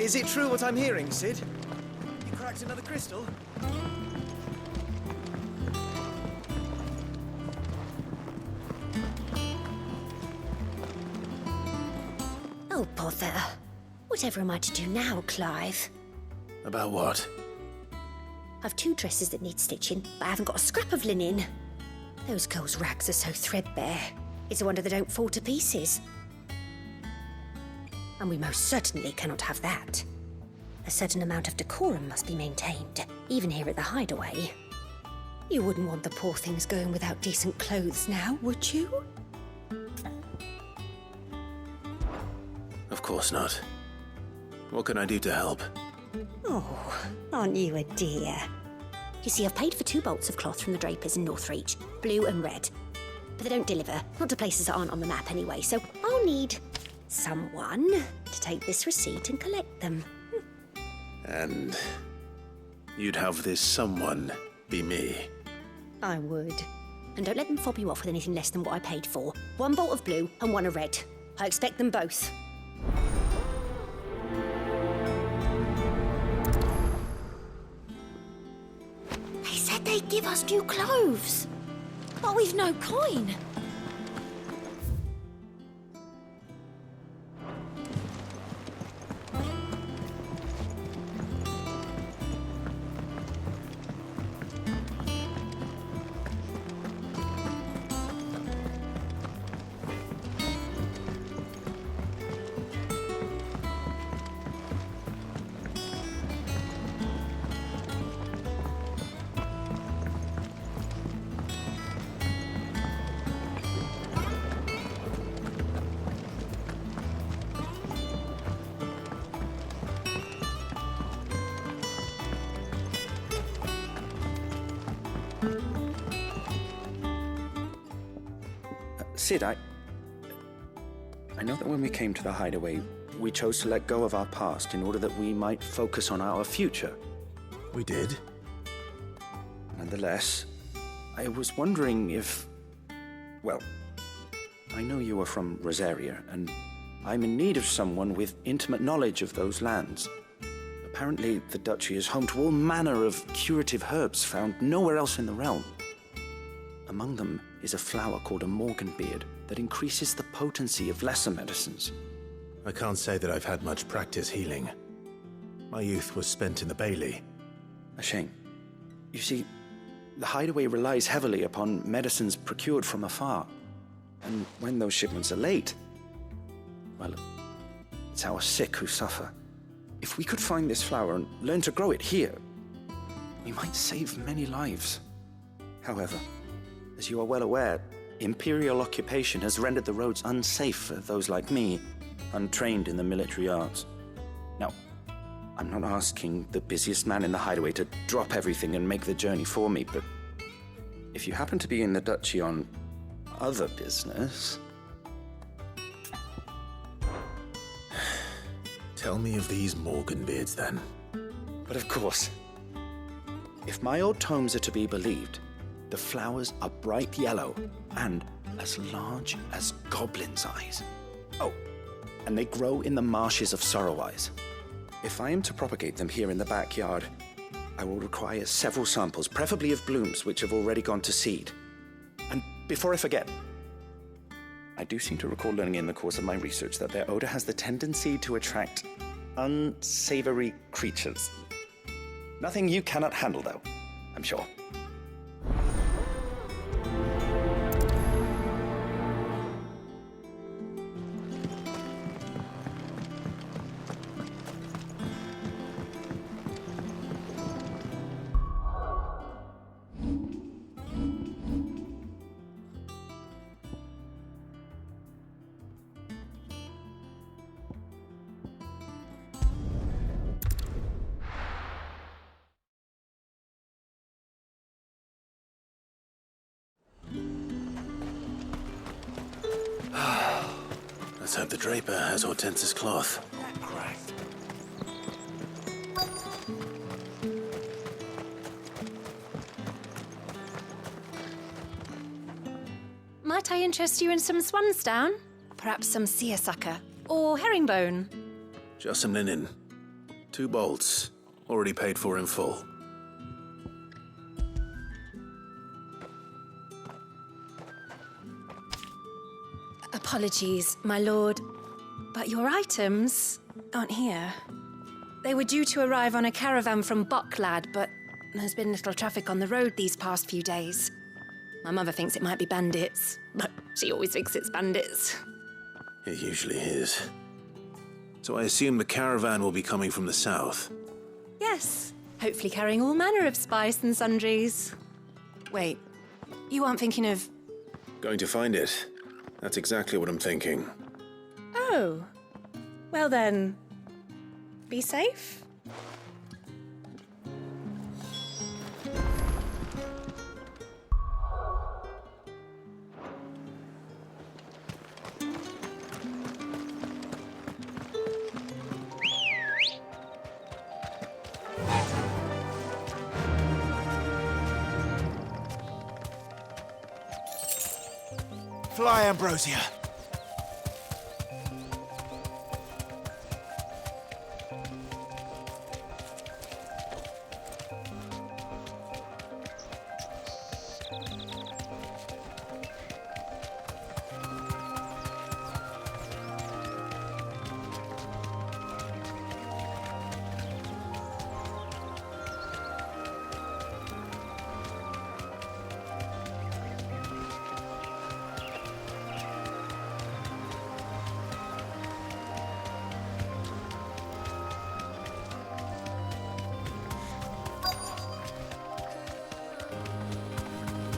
Is it true what I'm hearing, Sid? You cracked another crystal? Oh, bother. Whatever am I to do now, Clive? About what? I've 2 dresses that need stitching, but I haven't got a scrap of linen. Those girls' rags are so threadbare. It's a wonder they don't fall to pieces. And we most certainly cannot have that. A certain amount of decorum must be maintained, even here at the hideaway. You wouldn't want the poor things going without decent clothes now, would you? Of course not. What can I do to help? Oh, aren't you a dear? You see, I've paid for 2 bolts of cloth from the drapers in Northreach, blue and red. But they don't deliver, not to places that aren't on the map anyway, so I'll need someone to take this receipt and collect them. And you'd have this someone be me? I would. And don't let them fob you off with anything less than what I paid for. 1 bolt of blue and 1 of red. I expect them both. They said they'd give us new clothes, but we've no coin. Sid, I know that when we came to the hideaway, we chose to let go of our past in order that we might focus on our future. We did? Nonetheless, I was wondering if... Well, I know you are from Rosaria, and I'm in need of someone with intimate knowledge of those lands. Apparently, the duchy is home to all manner of curative herbs found nowhere else in the realm. Among them is a flower called a morganbeard that increases the potency of lesser medicines. I can't say that I've had much practice healing. My youth was spent in the Bailey. A shame. You see, the hideaway relies heavily upon medicines procured from afar. And when those shipments are late, well, it's our sick who suffer. If we could find this flower and learn to grow it here, we might save many lives. However, as you are well aware, imperial occupation has rendered the roads unsafe for those like me, untrained in the military arts. Now, I'm not asking the busiest man in the hideaway to drop everything and make the journey for me, but if you happen to be in the duchy on other business... Tell me of these morganbeards, then. But of course, if my old tomes are to be believed, the flowers are bright yellow and as large as goblins' eyes. Oh, and they grow in the marshes of Sorrowise. If I am to propagate them here in the backyard, I will require several samples, preferably of blooms which have already gone to seed. And before I forget, I do seem to recall learning in the course of my research that their odor has the tendency to attract unsavory creatures. Nothing you cannot handle, though, I'm sure. Let's hope the draper has Hortense's cloth. Might I interest you in some swansdown? Perhaps some seersucker or herringbone? Just some linen. 2 bolts, already paid for in full. Apologies, my lord, but your items aren't here. They were due to arrive on a caravan from Bucklad, but there's been little traffic on the road these past few days. My mother thinks it might be bandits, but she always thinks it's bandits. It usually is. So I assume the caravan will be coming from the south. Yes, hopefully carrying all manner of spice and sundries. Wait, you aren't thinking of... Going to find it. That's exactly what I'm thinking. Oh, well then, be safe. Fly, Ambrosia.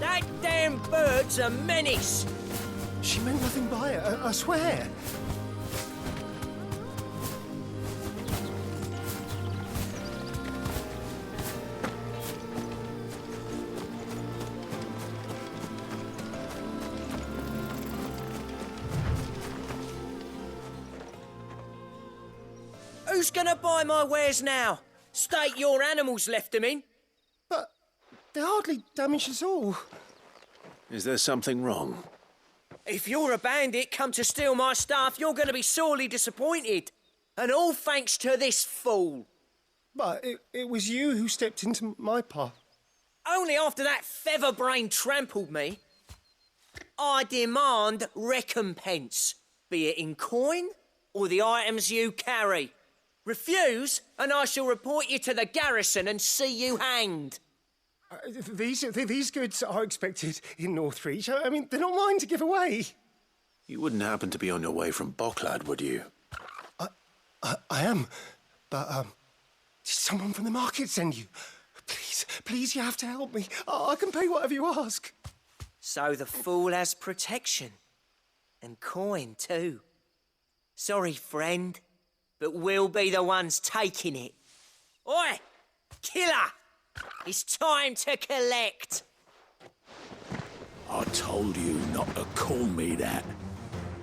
That damn bird's a menace! She meant nothing by it, I swear. Who's gonna buy my wares now? State your animals left them in. But they hardly damaged us all. Is there something wrong? If you're a bandit come to steal my stuff, you're gonna be sorely disappointed. And all thanks to this fool. But it was you who stepped into my path. Only after that feather-brain trampled me. I demand recompense, be it in coin or the items you carry. Refuse, and I shall report you to the garrison and see you hanged. These goods are expected in Northreach. I mean, they're not mine to give away. You wouldn't happen to be on your way from Bucklad, would you? I am, but did someone from the market send you? Please, you have to help me. I can pay whatever you ask. So the fool has protection. And coin, too. Sorry, friend, but we'll be the ones taking it. Oi! Killer! It's time to collect. I told you not to call me that.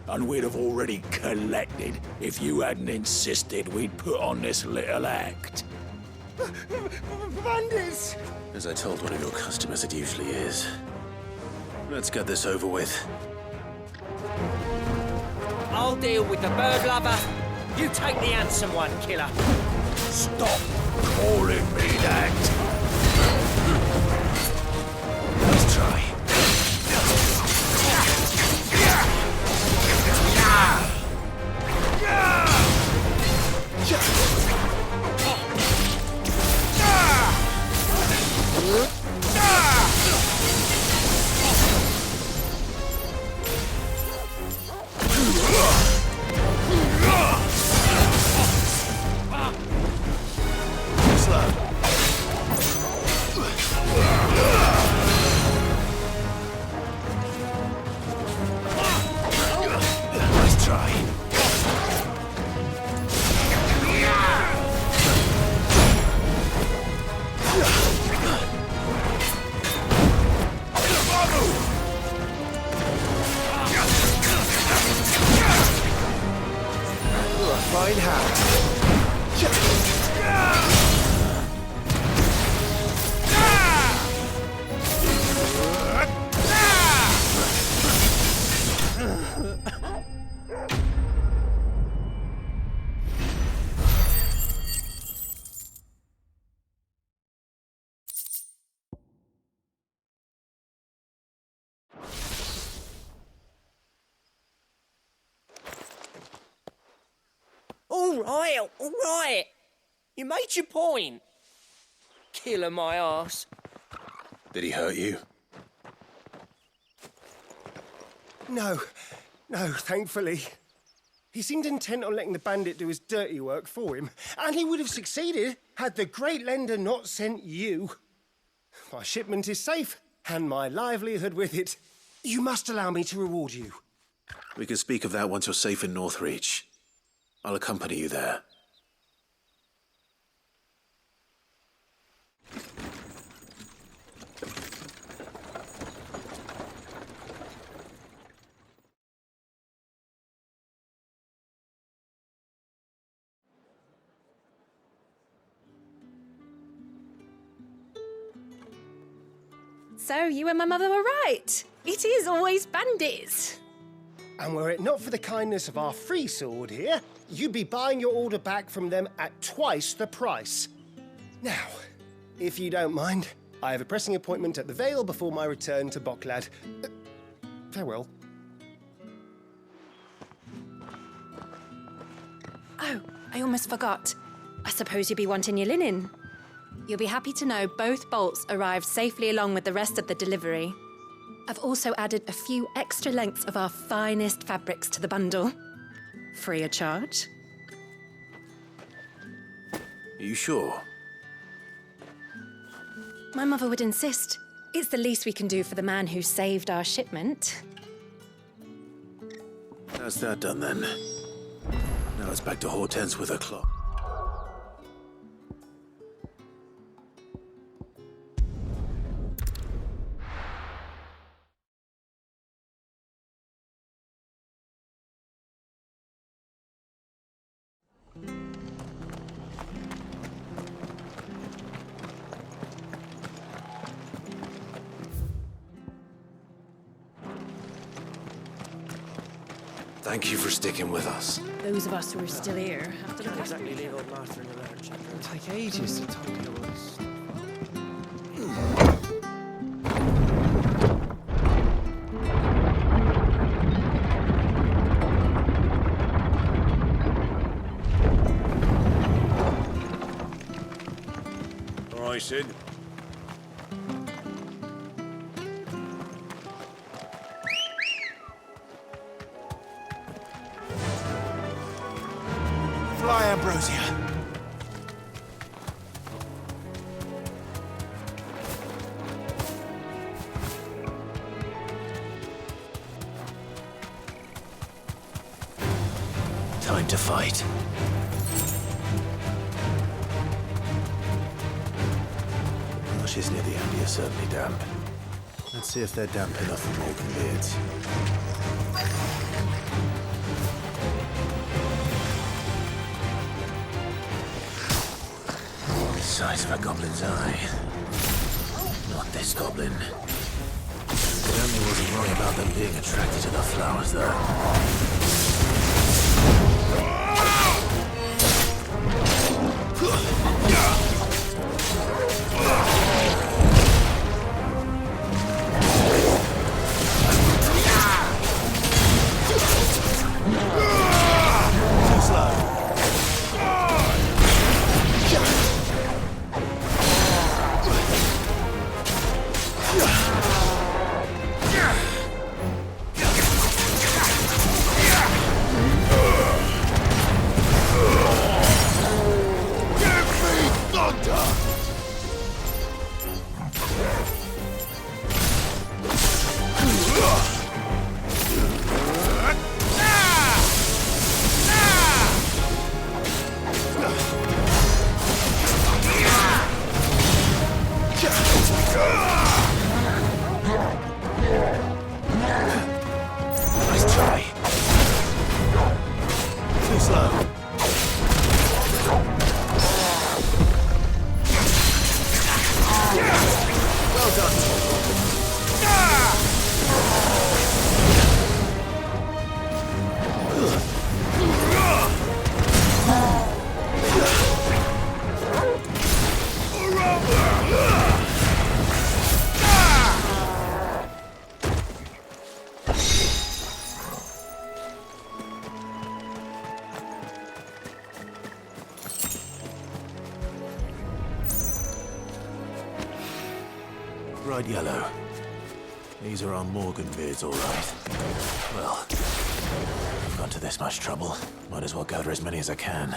And we'd have already collected if you hadn't insisted we'd put on this little act. Bandits! As I told one of your customers, it usually is. Let's get this over with. I'll deal with the bird lover. You take the handsome one, killer. Stop calling me that! Let's try. all right. You made your point. Killer my ass. Did he hurt you? No, thankfully. He seemed intent on letting the bandit do his dirty work for him, and he would have succeeded had the Great Lender not sent you. My shipment is safe, and my livelihood with it. You must allow me to reward you. We can speak of that once you're safe in Northreach. I'll accompany you there. So, you and my mother were right. It is always bandits. And were it not for the kindness of our free sword here, you'd be buying your order back from them at twice the price. Now, if you don't mind, I have a pressing appointment at the Vale before my return to Bocklad. Farewell. Oh, I almost forgot. I suppose you'll be wanting your linen. You'll be happy to know both bolts arrived safely along with the rest of the delivery. I've also added a few extra lengths of our finest fabrics to the bundle. Free of charge. Are you sure? My mother would insist. It's the least we can do for the man who saved our shipment. That's that done then. Now it's back to Hortense with her clock. Thank you for sticking with us. Those of us who are still here have to Can't exactly leave old Martha in the lurch. It'll take ages to tidy all this stuff. All right, Sid. Fly, Ambrosia. Time to fight. Marshes near the Abbey are certainly damp. Let's see if they're damp enough for Morgan beards. Size of a goblin's eye. Not this goblin. Certainly wasn't wrong about them being attracted to the flowers, though. Too slow. Nice try. Too slow. Bright yellow. These are our Morgan beards, all right. Well, I've gone to this much trouble. Might as well gather as many as I can.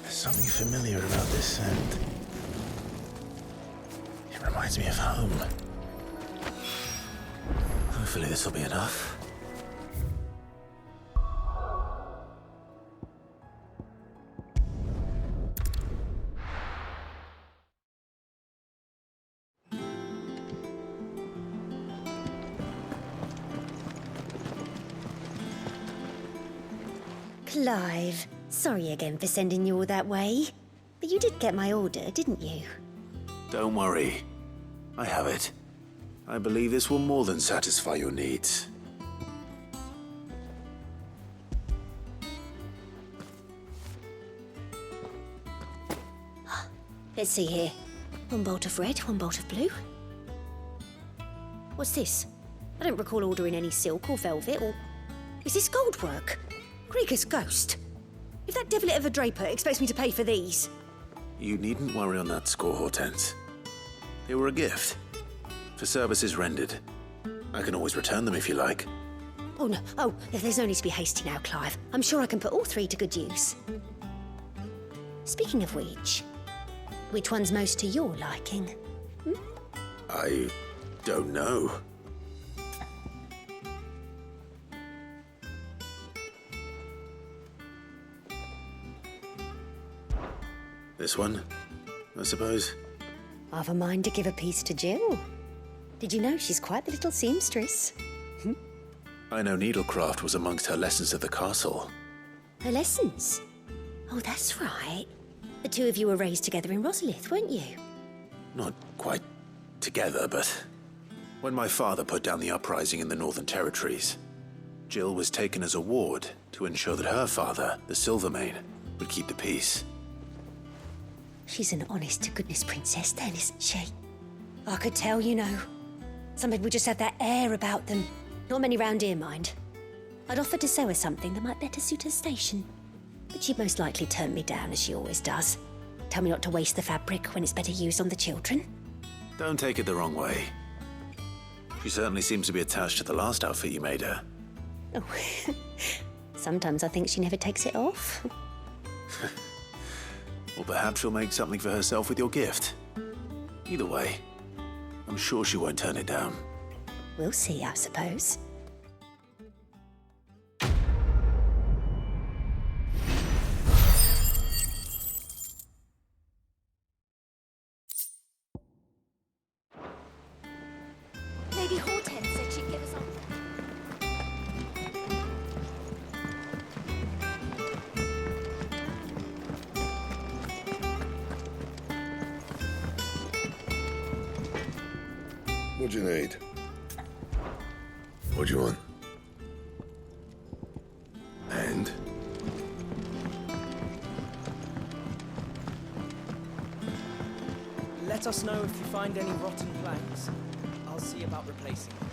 There's something familiar about this scent. It reminds me of home. Hopefully this will be enough. Clive, sorry again for sending you all that way. But you did get my order, didn't you? Don't worry. I have it. I believe this will more than satisfy your needs. Let's see here. One bolt of red, one bolt of blue. What's this? I don't recall ordering any silk or velvet or... Is this gold work? Krieger's ghost. If that devilet of a draper expects me to pay for these... You needn't worry on that score, Hortense. They were a gift. For services rendered. I can always return them if you like. Oh, no. Oh, there's no need to be hasty now, Clive. I'm sure I can put all three to good use. Speaking of which one's most to your liking? I don't know. This one, I suppose. I've a mind to give a piece to Jill. Did you know she's quite the little seamstress? I know needlecraft was amongst her lessons at the castle. Her lessons? Oh, that's right. The two of you were raised together in Rosalith, weren't you? Not quite together, but when my father put down the uprising in the Northern Territories, Jill was taken as a ward to ensure that her father, the Silvermane, would keep the peace. She's an honest-to-goodness princess then, isn't she? I could tell, you know. Some people just have that air about them. Not many round here, mind. I'd offered to sew her something that might better suit her station. But she'd most likely turn me down, as she always does. Tell me not to waste the fabric when it's better used on the children. Don't take it the wrong way. She certainly seems to be attached to the last outfit you made her. Oh, sometimes I think she never takes it off. Or perhaps she'll make something for herself with your gift. Either way, I'm sure she won't turn it down. We'll see, I suppose. Lady Hortense said she'd give us all... What do you need? What do you want? And? Let us know if you find any rotten planks. I'll see about replacing them.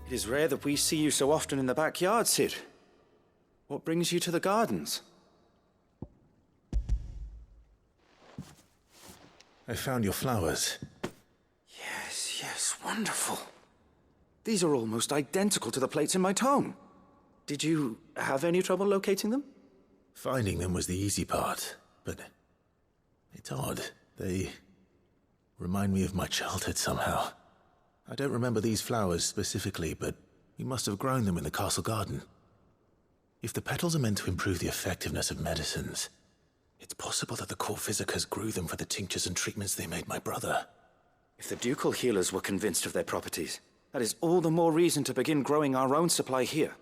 It is rare that we see you so often in the backyard, Cid. What brings you to the gardens? I found your flowers. Yes, wonderful. These are almost identical to the plates in my tome. Did you have any trouble locating them? Finding them was the easy part, but it's odd. They remind me of my childhood somehow. I don't remember these flowers specifically, but we must have grown them in the castle garden. If the petals are meant to improve the effectiveness of medicines, it's possible that the court physicers grew them for the tinctures and treatments they made my brother. If the ducal healers were convinced of their properties, that is all the more reason to begin growing our own supply here.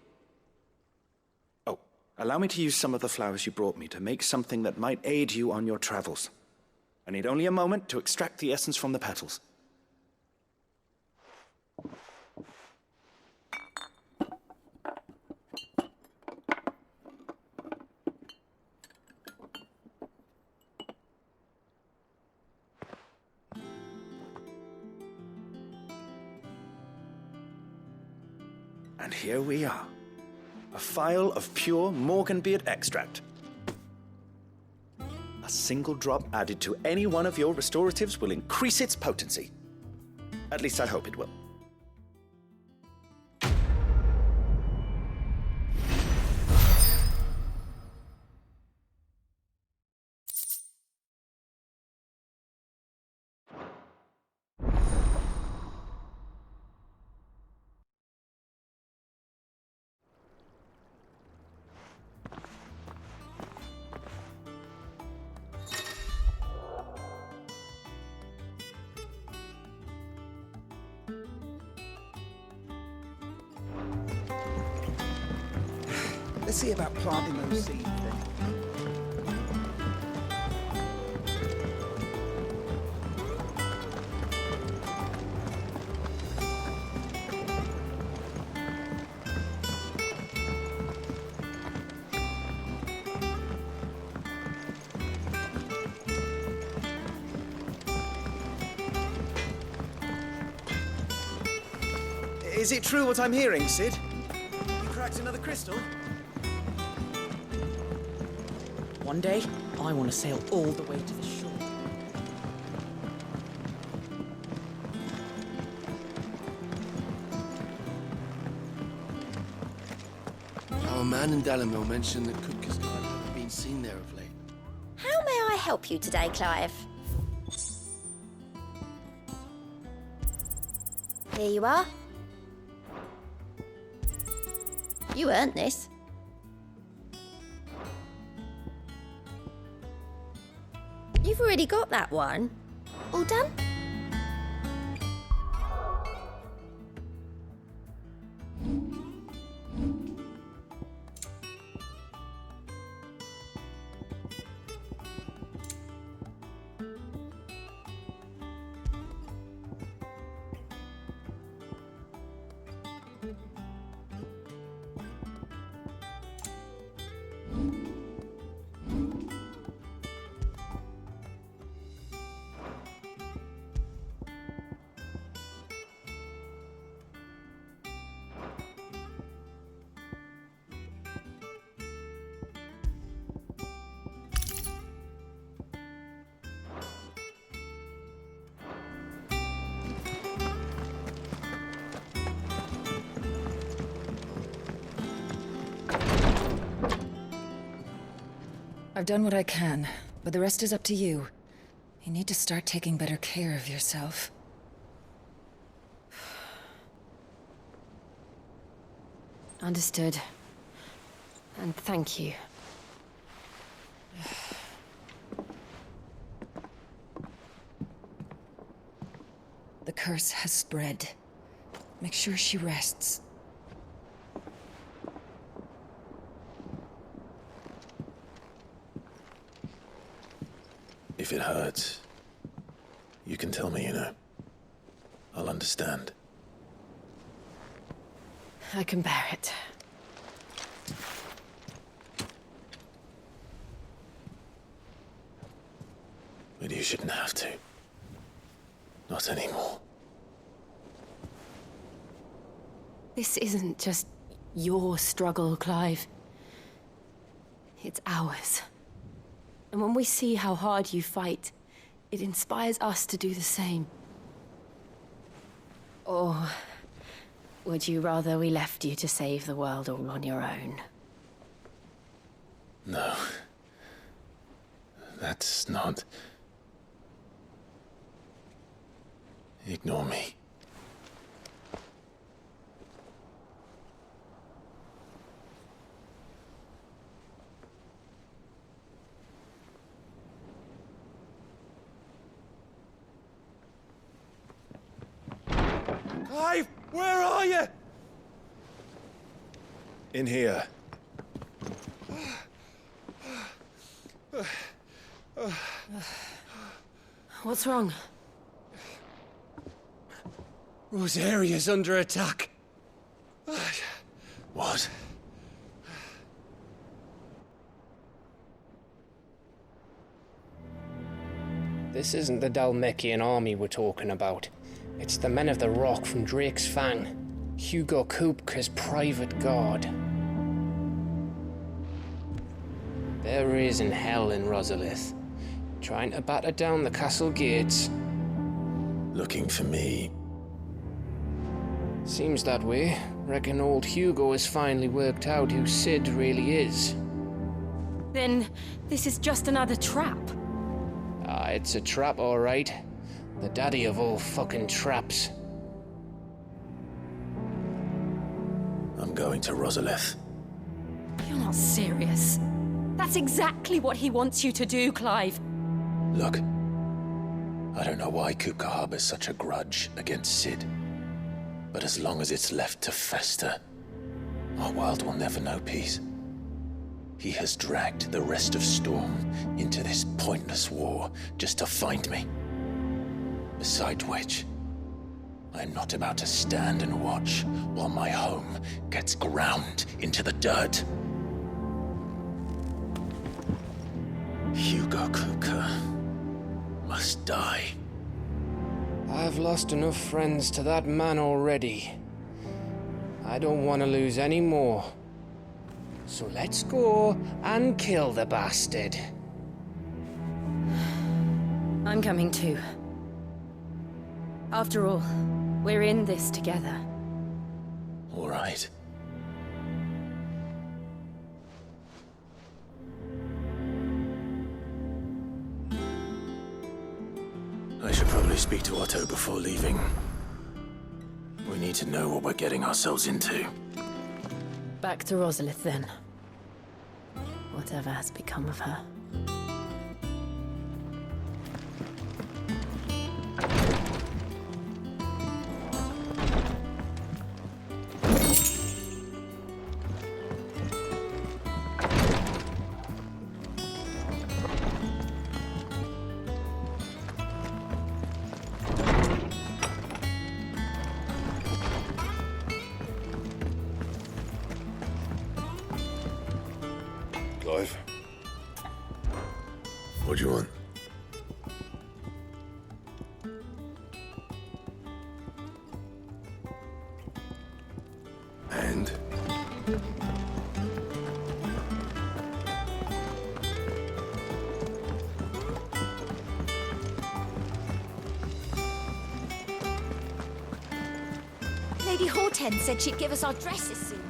Oh, allow me to use some of the flowers you brought me to make something that might aid you on your travels. I need only a moment to extract the essence from the petals. And here we are. A phial of pure Morganbeard extract. A single drop added to any one of your restoratives will increase its potency. At least I hope it will. Let's see about planting those seeds then. Is it true what I'm hearing, Sid? You cracked another crystal? One day, I want to sail all the way to the shore. Our man in Dalamil mentioned that Cookers haven't been seen there of late. How may I help you today, Clive? Here you are. You earned this. You've already got that one. All done? I've done what I can, but the rest is up to you. You need to start taking better care of yourself. Understood. And thank you. The curse has spread. Make sure she rests. If it hurts, you can tell me, you know. I'll understand. I can bear it. But you shouldn't have to. Not anymore. This isn't just your struggle, Clive. It's ours. And when we see how hard you fight, it inspires us to do the same. Or would you rather we left you to save the world all on your own? No. That's not... Ignore me. Clive, where are you? In here. What's wrong? Rosaria's under attack. What? This isn't the Dalmekian army we're talking about. It's the men of the Rock from Drake's Fang. Hugo Kupka's private guard. There is in hell in Rosalith, trying to batter down the castle gates. Looking for me. Seems that way. Reckon old Hugo has finally worked out who Sid really is. Then this is just another trap. Ah, it's a trap, all right. The daddy of all fucking traps. I'm going to Rosalith. You're not serious. That's exactly what he wants you to do, Clive. Look, I don't know why Kupka harbors such a grudge against Sid. But as long as it's left to fester, our world will never know peace. He has dragged the rest of Storm into this pointless war just to find me. Besides which, I'm not about to stand and watch while my home gets ground into the dirt. Hugo Kupka must die. I've lost enough friends to that man already. I don't want to lose any more. So let's go and kill the bastard. I'm coming too. After all, we're in this together. All right. I should probably speak to Otto before leaving. We need to know what we're getting ourselves into. Back to Rosalith then. Whatever has become of her. Clive? What do you want? And? Lady Hortense said she'd give us our dresses soon.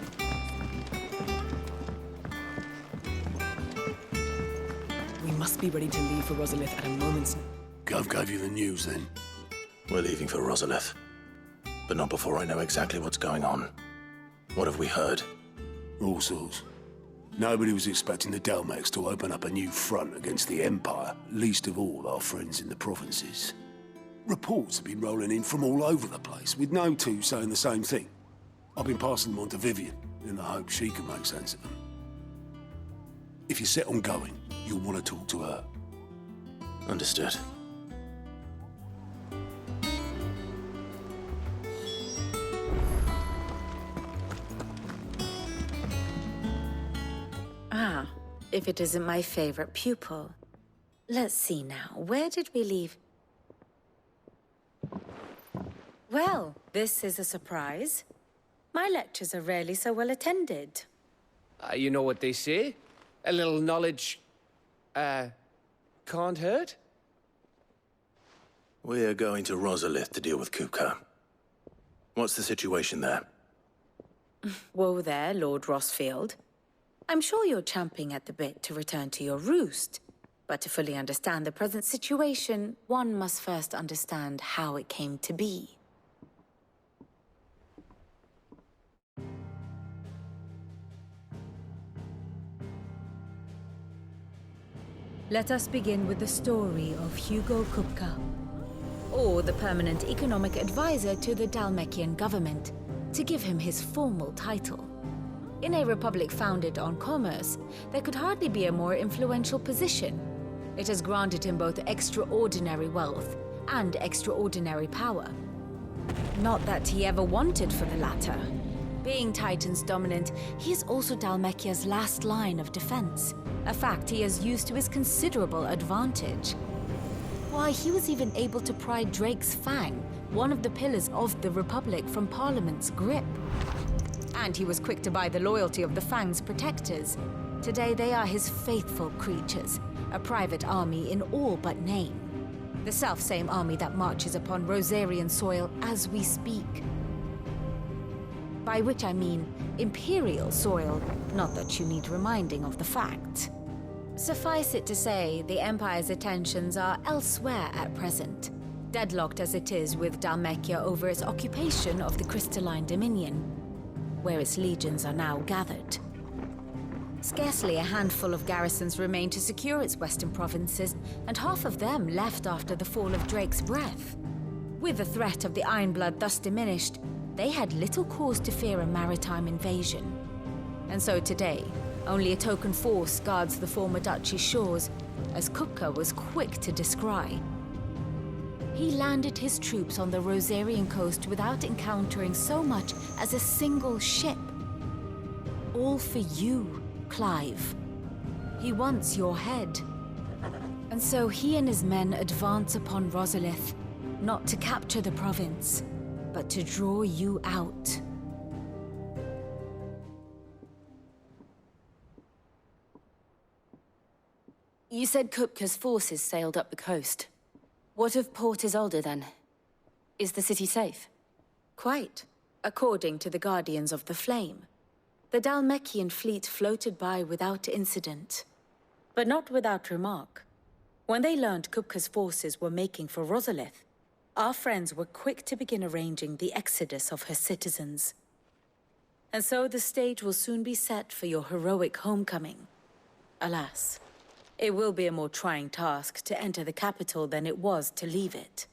We must be ready to leave for Rosalith at a moment's... Gov gave you the news then? We're leaving for Rosalith. But not before I know exactly what's going on. What have we heard? All sorts. Nobody was expecting the Dalmex to open up a new front against the Empire, least of all our friends in the provinces. Reports have been rolling in from all over the place, with no two saying the same thing. I've been passing them on to Vivian, in the hope she can make sense of them. If you're set on going, you'll want to talk to her. Understood. Ah, if it isn't my favorite pupil. Let's see now, where did we leave? Well, this is a surprise. My lectures are rarely so well attended. You know what they say? A little knowledge, can't hurt? We're going to Rosalith to deal with Kupka. What's the situation there? Whoa there, Lord Rossfield. I'm sure you're champing at the bit to return to your roost. But to fully understand the present situation, one must first understand how it came to be. Let us begin with the story of Hugo Kupka, or the permanent economic advisor to the Dalmekian government, to give him his formal title. In a republic founded on commerce, there could hardly be a more influential position. It has granted him both extraordinary wealth and extraordinary power. Not that he ever wanted for the latter. Being Titan's dominant, he is also Dalmekia's last line of defense, a fact he has used to his considerable advantage. Why, he was even able to pry Drake's Fang, one of the pillars of the Republic from Parliament's grip. And he was quick to buy the loyalty of the Fang's protectors. Today they are his faithful creatures, a private army in all but name. The self-same army that marches upon Rosarian soil as we speak. By which I mean Imperial soil, not that you need reminding of the fact. Suffice it to say, the Empire's attentions are elsewhere at present, deadlocked as it is with Dhalmekia over its occupation of the Crystalline Dominion, where its legions are now gathered. Scarcely a handful of garrisons remain to secure its western provinces, and half of them left after the fall of Drake's Breath. With the threat of the Ironblood thus diminished, they had little cause to fear a maritime invasion. And so today, only a token force guards the former duchy's shores, as Kupka was quick to descry. He landed his troops on the Rosarian coast without encountering so much as a single ship. All for you, Clive. He wants your head. And so he and his men advance upon Rosalith, not to capture the province, but to draw you out. You said Kupka's forces sailed up the coast. What of Port Isolde, then? Is the city safe? Quite, according to the Guardians of the Flame. The Dhalmekian fleet floated by without incident. But not without remark. When they learned Kupka's forces were making for Rosalith, our friends were quick to begin arranging the exodus of her citizens. And so the stage will soon be set for your heroic homecoming. Alas, it will be a more trying task to enter the capital than it was to leave it.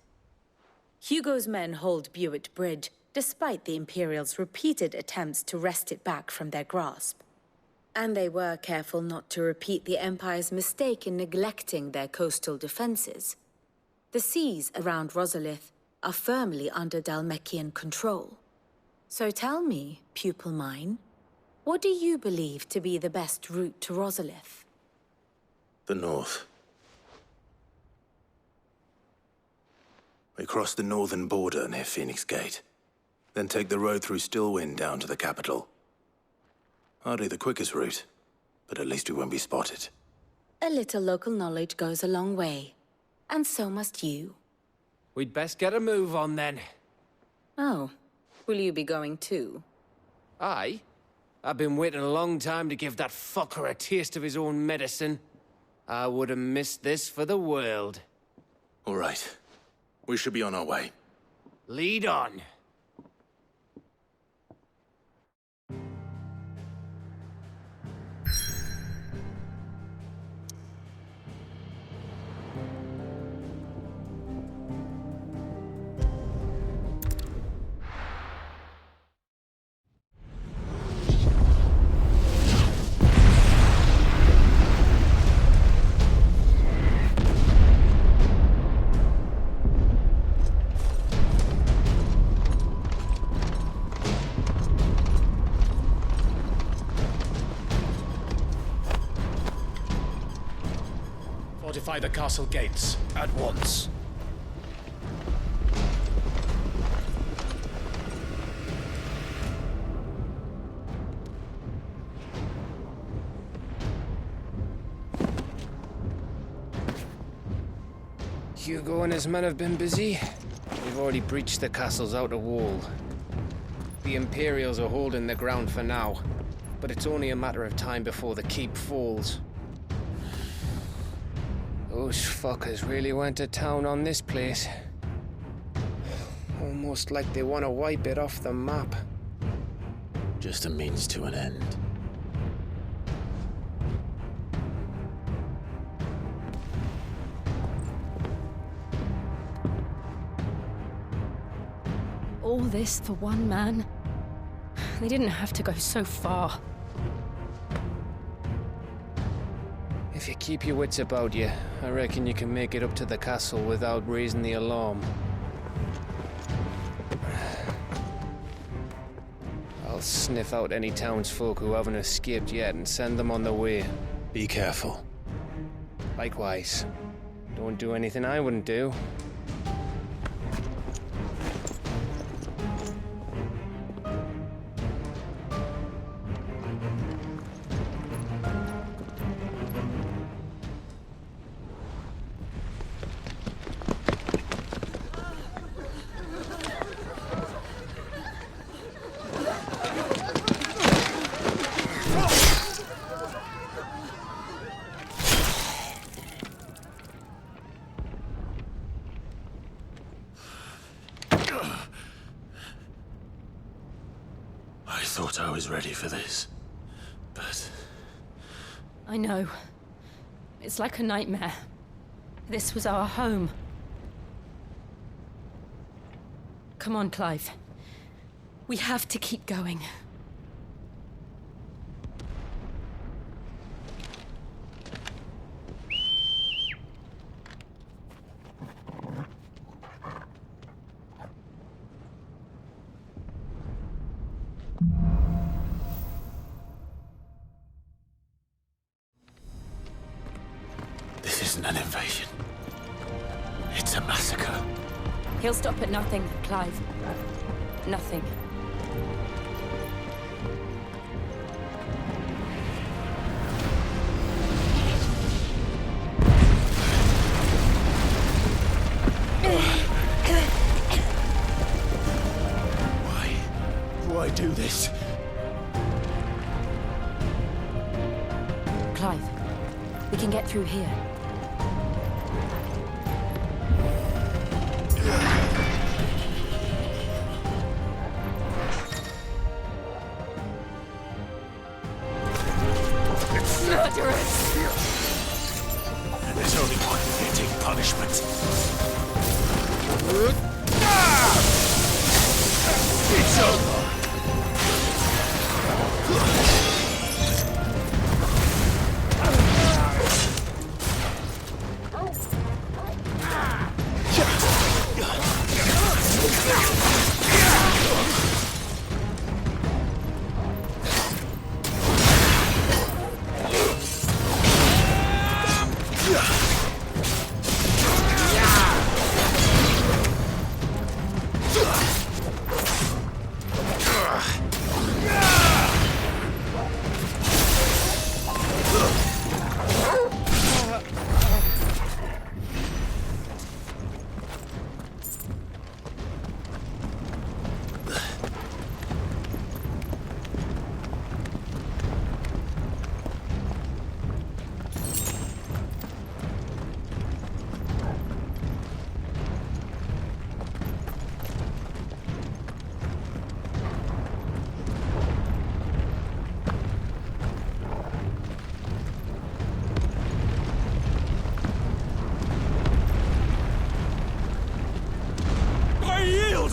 Hugo's men hold Buett Bridge, despite the Imperials' repeated attempts to wrest it back from their grasp. And they were careful not to repeat the Empire's mistake in neglecting their coastal defenses. The seas around Rosalith are firmly under Dhalmekian control. So tell me, pupil mine, what do you believe to be the best route to Rosalith? The north. We cross the northern border near Phoenix Gate, then take the road through Stillwind down to the capital. Hardly the quickest route, but at least we won't be spotted. A little local knowledge goes a long way, and so must you. We'd best get a move on then. Oh, will you be going too? Aye. I've been waiting a long time to give that fucker a taste of his own medicine. I would have missed this for the world. All right. We should be on our way. Lead on. Fortify the castle gates, at once. Hugo and his men have been busy. We've already breached the castle's outer wall. The Imperials are holding the ground for now, but it's only a matter of time before the keep falls. Those fuckers really went to town on this place. Almost like they want to wipe it off the map. Just a means to an end. All this for one man? They didn't have to go so far. If you keep your wits about you, I reckon you can make it up to the castle without raising the alarm. I'll sniff out any townsfolk who haven't escaped yet and send them on their way. Be careful. Likewise. Don't do anything I wouldn't do. thought I was ready for this, but... I know. It's like a nightmare. This was our home. Come on, Clive. We have to keep going. This isn't an invasion. It's a massacre. He'll stop at nothing, Clive. Nothing. Why do this? Clive, we can get through here. Murderers! And there's only one fitting punishment. It's over!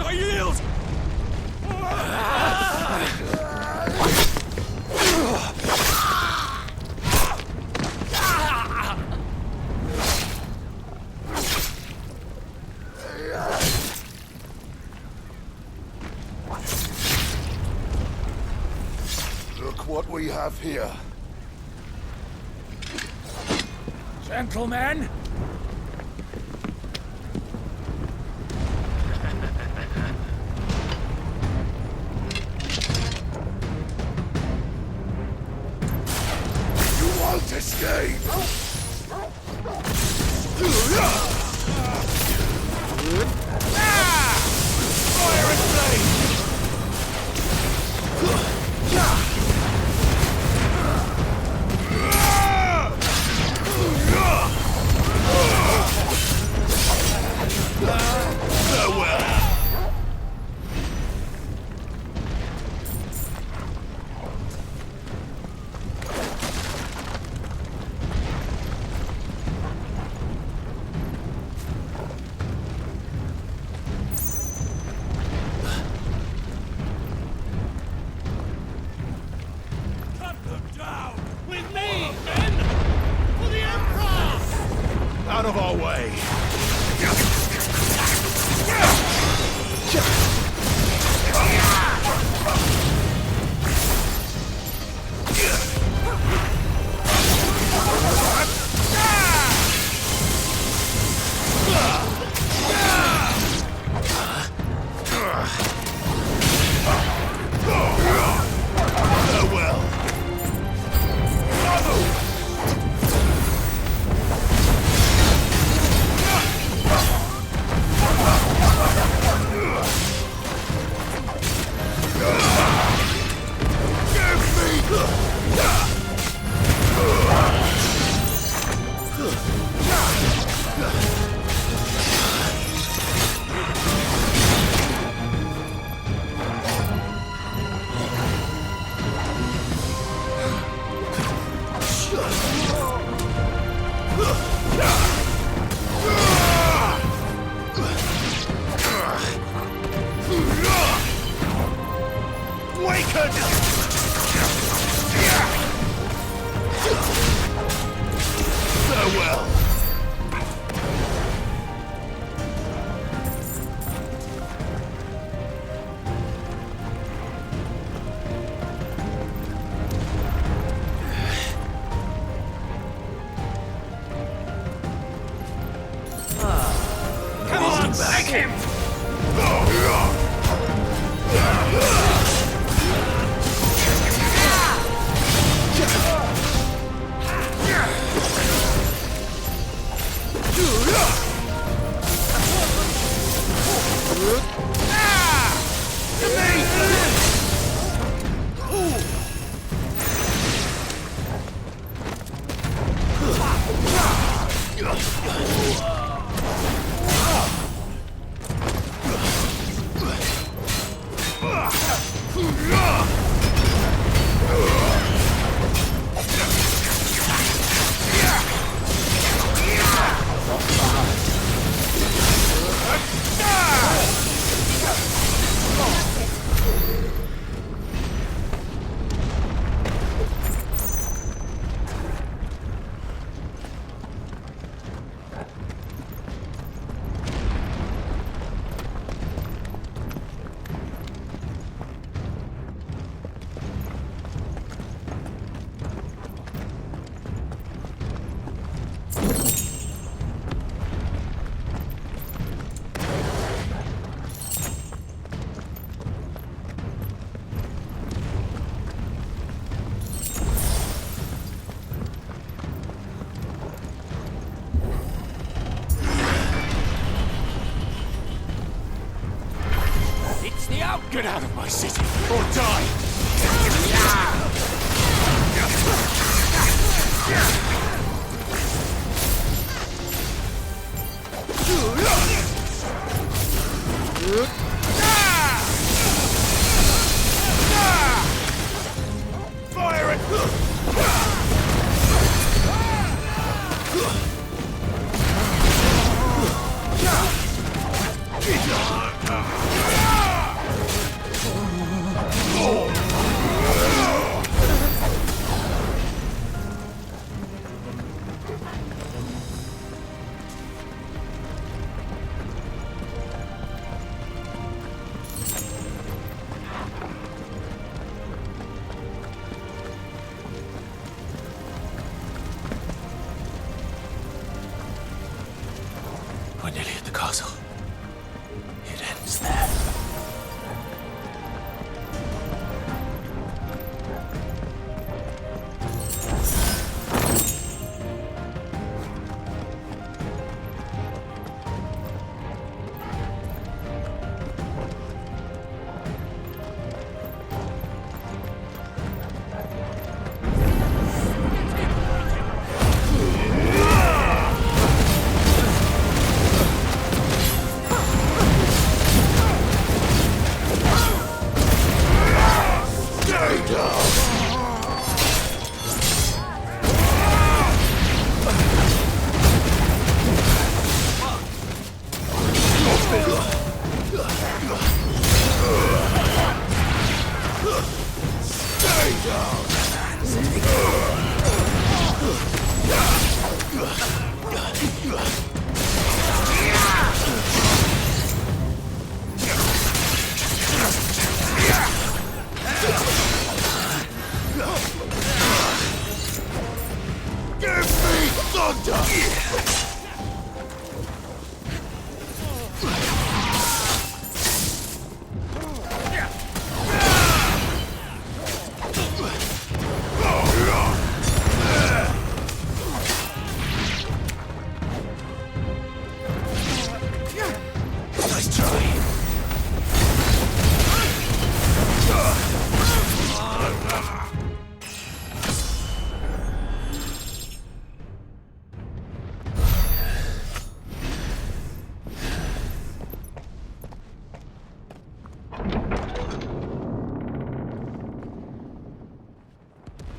I yield! Look what we have here. Gentlemen! Escape! Fire and flame! Farewell! Out of our way! Farewell! Get out of my city, or die! Fire it! We're nearly at the castle. It ends there.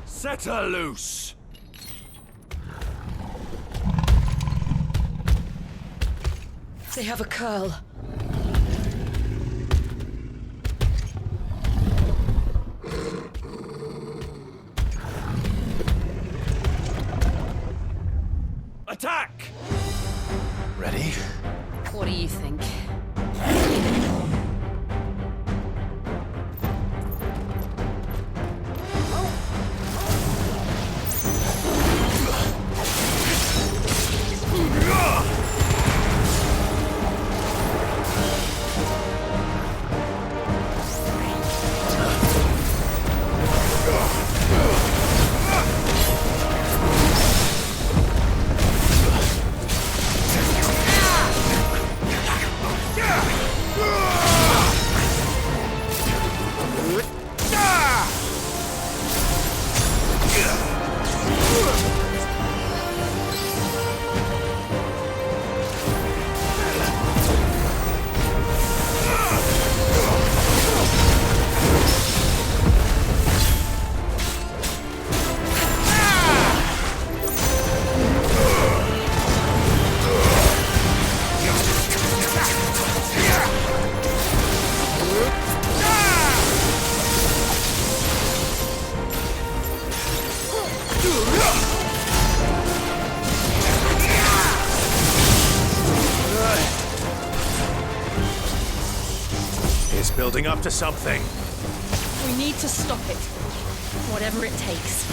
Set her loose! They have a curl. Attack! Ready? What do you think? It's building up to something. We need to stop it. Whatever it takes.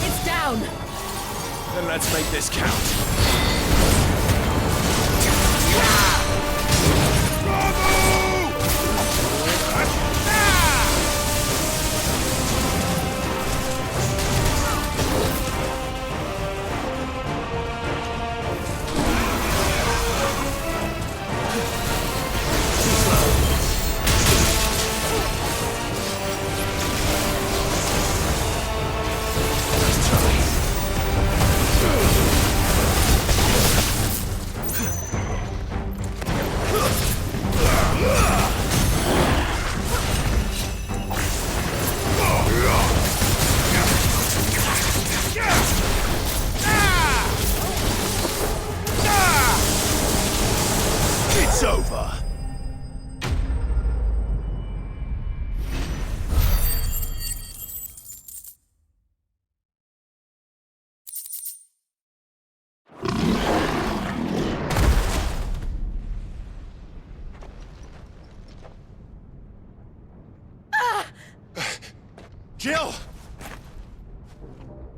It's down! It's over. Jill!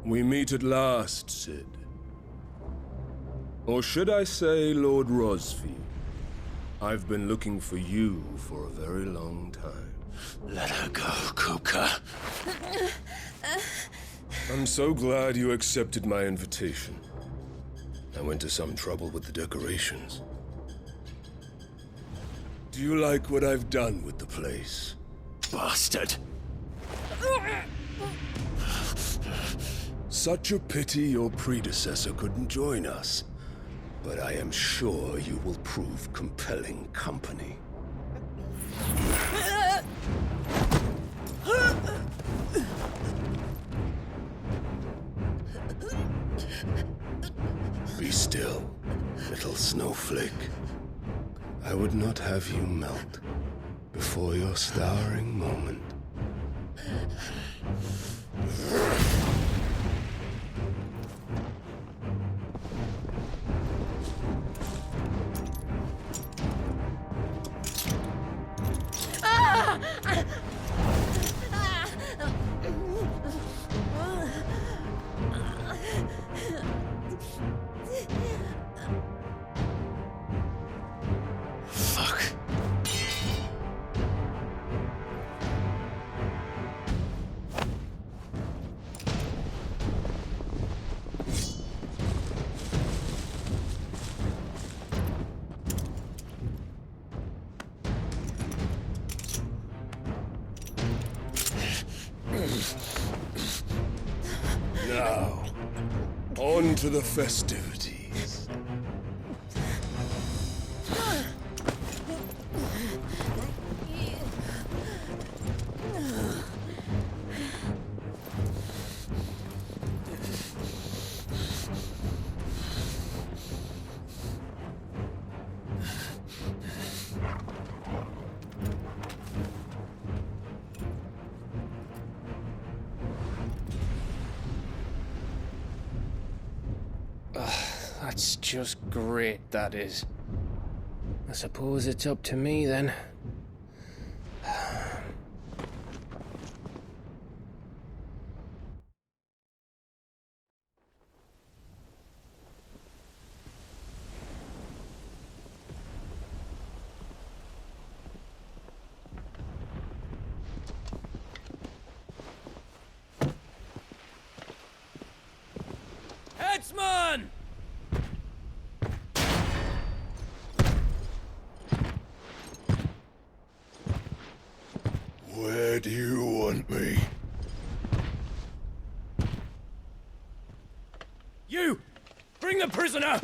We meet at last, Sid. Or should I say, Lord Rosfield? I've been looking for you for a very long time. Let her go, Kupka. I'm so glad you accepted my invitation. I went to some trouble with the decorations. Do you like what I've done with the place? Bastard. Such a pity your predecessor couldn't join us. But I am sure you will prove compelling company. Be still, little snowflake. I would not have you melt before your starring moment. Now, on to the festivities. That's just great, that is. I suppose it's up to me, then. Headsman! Where do you want me? You! Bring the prisoner!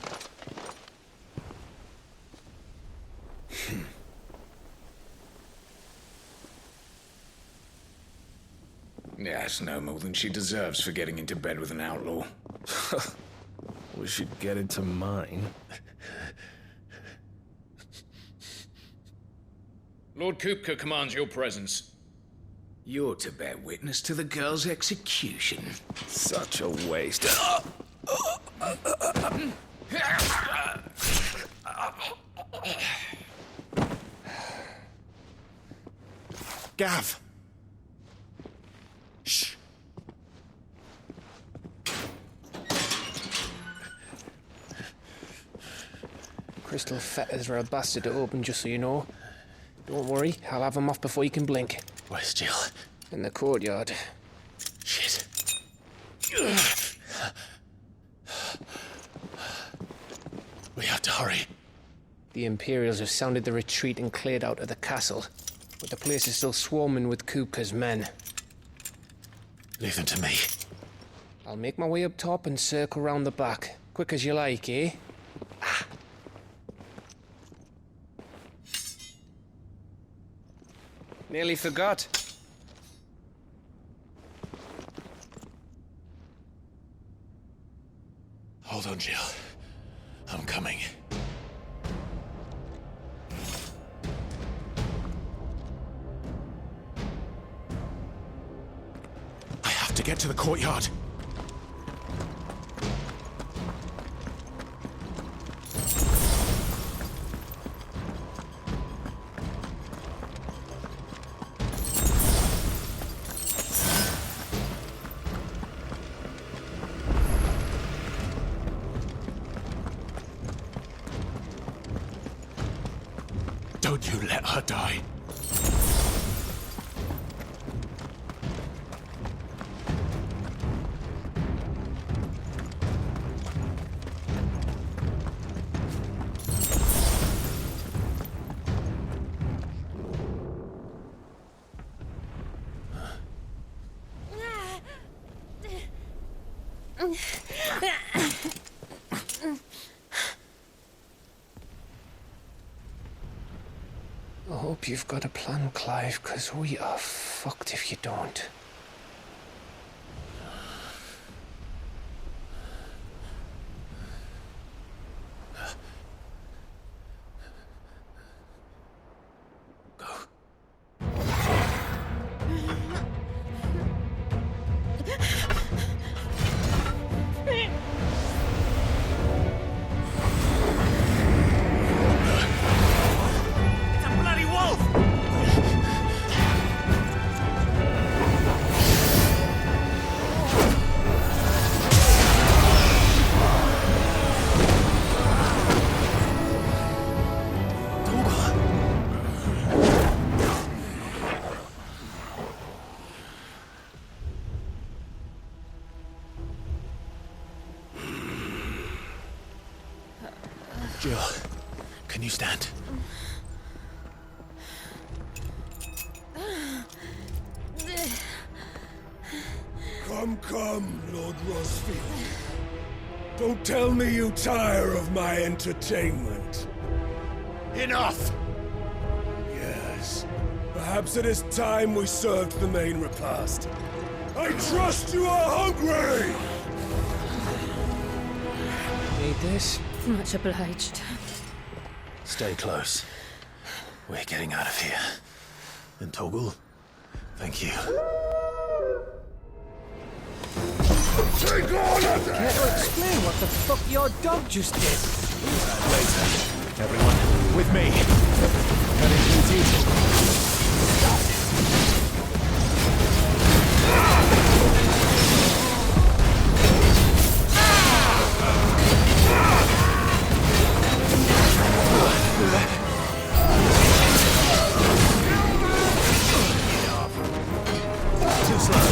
That's no more than she deserves for getting into bed with an outlaw. We should get into mine. Lord Kupka commands your presence. You're to bear witness to the girl's execution. Such a waste. Gav! Shh! Crystal fetters are a bastard to open, just so you know. Don't worry, I'll have them off before you can blink. Where's Jill? In the courtyard. Shit. We have to hurry. The Imperials have sounded the retreat and cleared out of the castle, but the place is still swarming with Kupka's men. Leave them to me. I'll make my way up top and circle round the back. Quick as you like, eh? Nearly forgot. Hold on, Jill. I'm coming. have to get to the courtyard. Don't you let her die. I hope you've got a plan, Clive, because we are fucked if you don't. Jill, can you stand? Come, Lord Rosfield. Don't tell me you tire of my entertainment. Enough! Yes. Perhaps it is time we served the main repast. I trust you are hungry! Need this? Much obliged. Stay close. We're getting out of here. And Toggle, thank you. Take all of that! Care to explain what the fuck your dog just did? Later. Everyone, with me. Heading to the team. Too slow.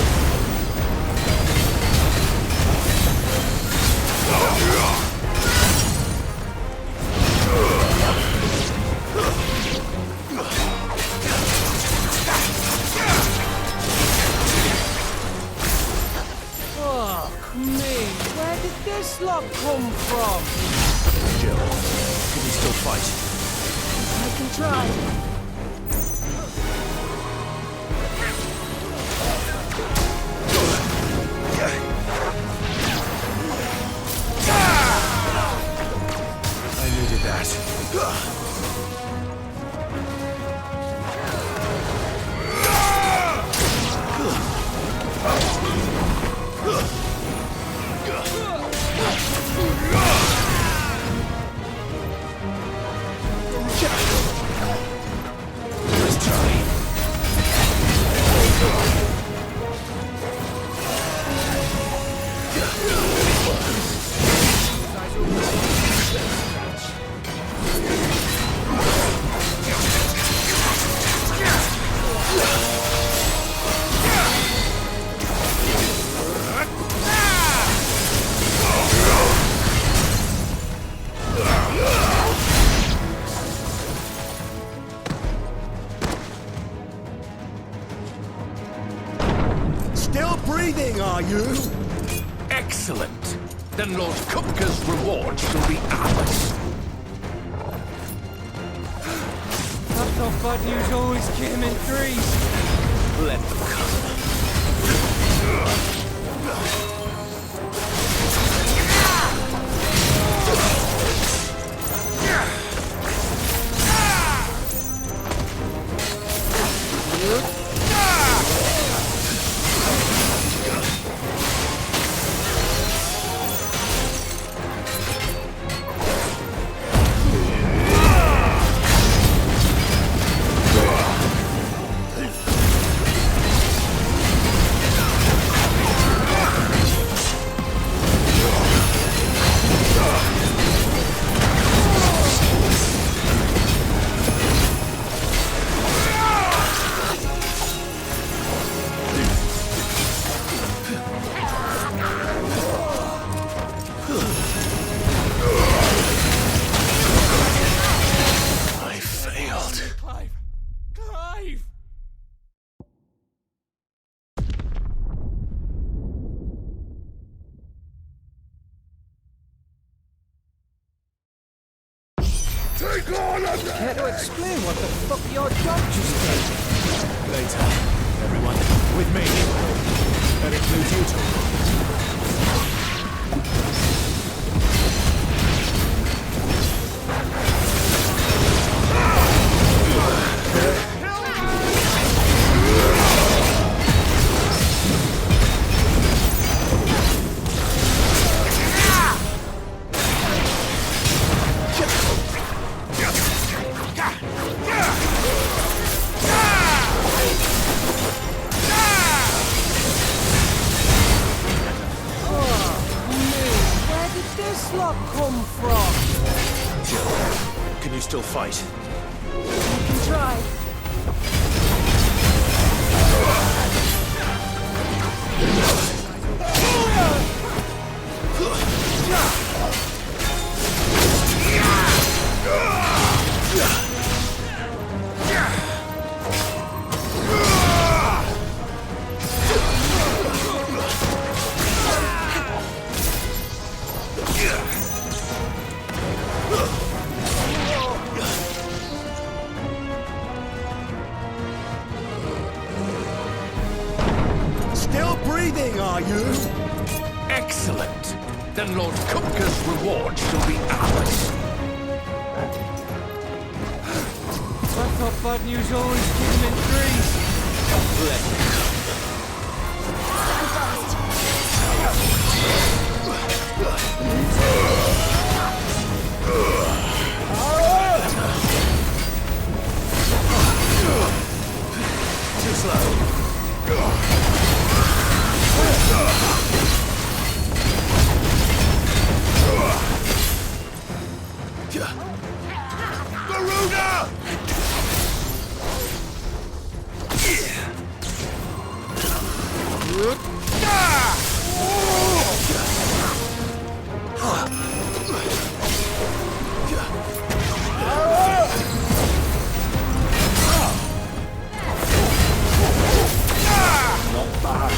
Fuck me. Where did this lot come from? Jill, can you still fight? I can try. I needed that. Let's try. Still breathing, are you? Excellent. Then Lord Kupka's reward shall be ours. I thought bad news always came in threes. Let them come. Take all of them! Care to explain what the fuck your dog just did? Later. Everyone, with me. That includes you two. Can you still fight? You can try. Still breathing, are you? Excellent. Then Lord Kupka's reward shall be ours. I thought bad news always came in threes. Too slow. Garuda! Not bad.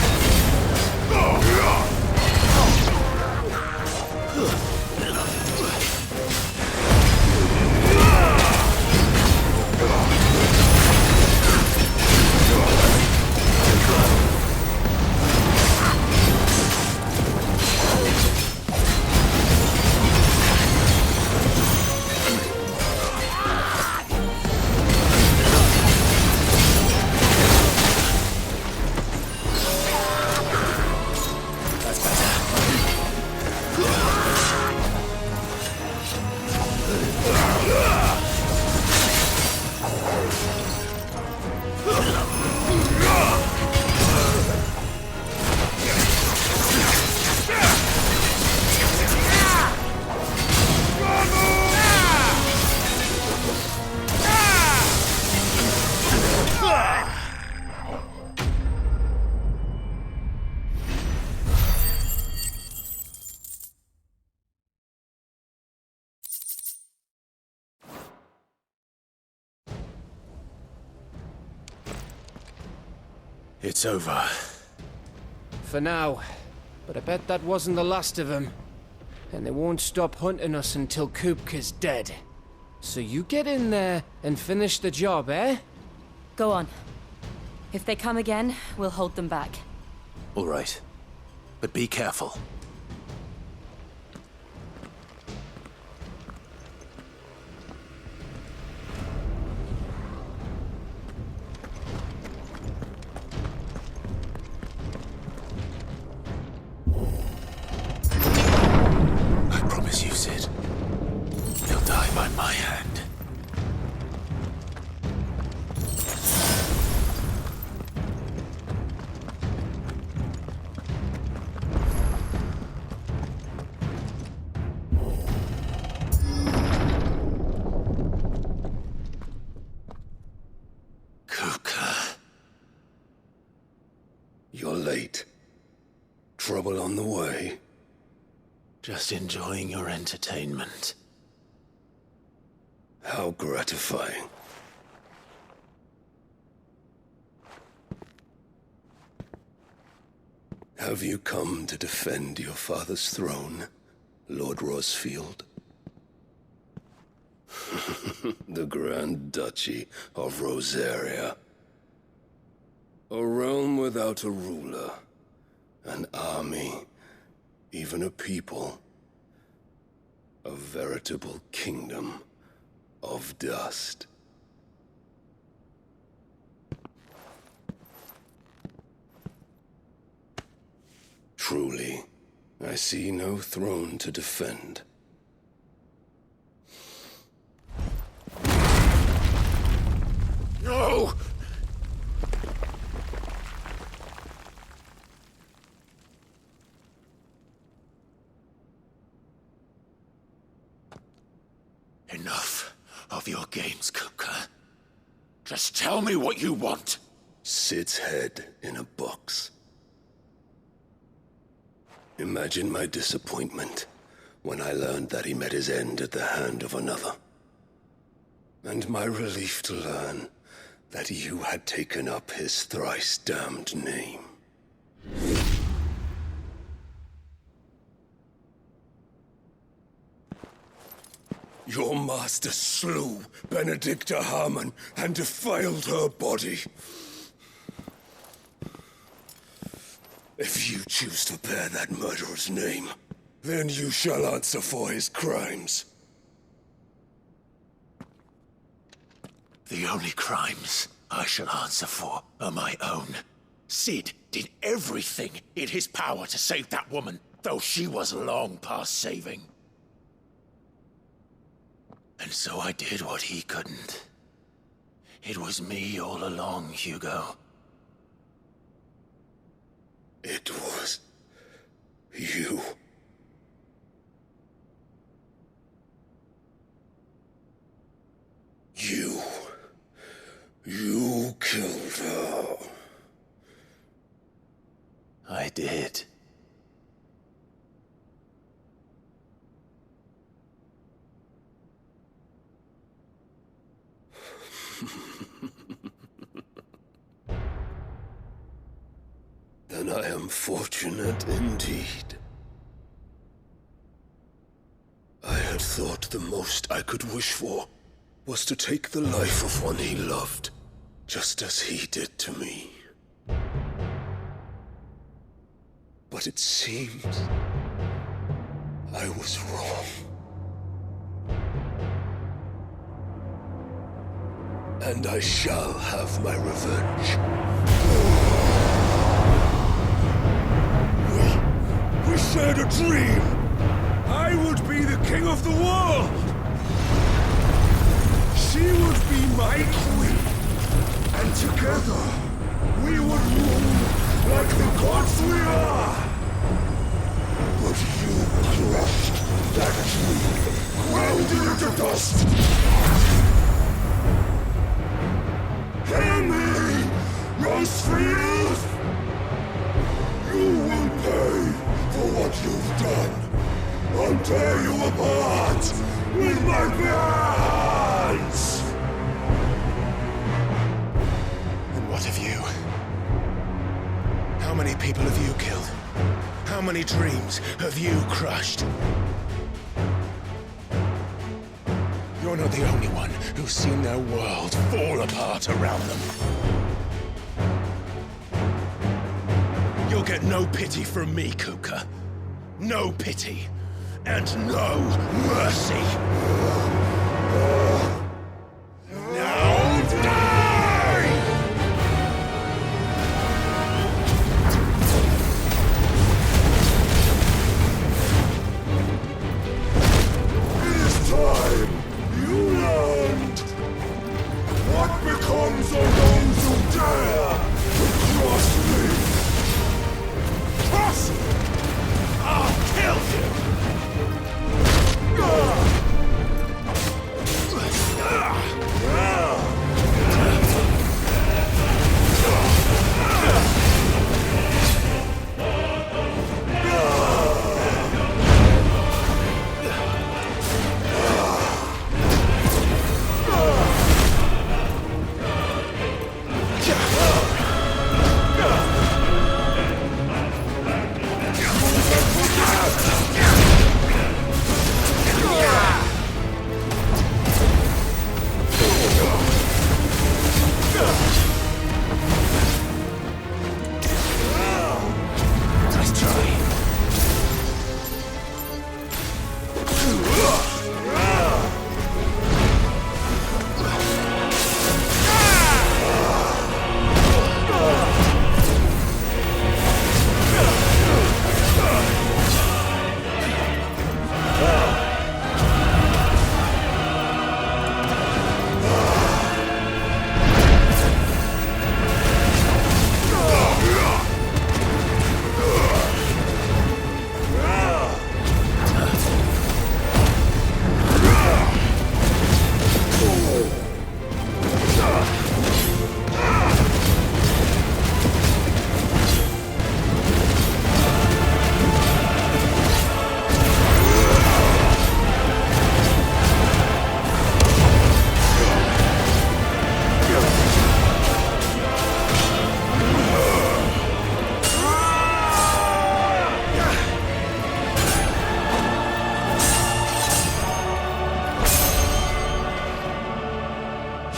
It's over. For now. But I bet that wasn't the last of them. And they won't stop hunting us until Kupka's dead. So you get in there and finish the job, eh? Go on. If they come again, we'll hold them back. All right. But be careful. I promise you, Sid. He'll die by my hand. You're late. Trouble on the way. Just enjoying your entertainment. How gratifying. Have you come to defend your father's throne, Lord Rosfield? The Grand Duchy of Rosaria. A realm without a ruler, an army, even a people. A veritable kingdom of dust. Truly, I see no throne to defend. No! Enough of your games, Kupka. Just tell me what you want. Sid's head in a box. Imagine my disappointment when I learned that he met his end at the hand of another. And my relief to learn that you had taken up his thrice-damned name. Your master slew Benedicta Harmon and defiled her body. If you choose to bear that murderer's name, then you shall answer for his crimes. The only crimes I shall answer for are my own. Sid did everything in his power to save that woman, though she was long past saving. And so I did what he couldn't. It was me all along, Hugo. It was you. You killed her. I did. Then I am fortunate indeed. I had thought the most I could wish for was to take the life of one he loved, just as he did to me. But it seems I was wrong. And I shall have my revenge. We shared a dream! I would be the king of the world! She would be my queen! And together, we would rule like the gods we are! But you crushed that dream, ground it into dust! Hear me, Rosefield! You will pay for what you've done. I'll tear you apart with my hands! And what of you? How many people have you killed? How many dreams have you crushed? You're not the only one who's seen their world fall apart around them. You'll get no pity from me, Kuka. No pity. And no mercy. Now die! It is time you learned what becomes of those who dare to cross me. Cross me! I'll kill you!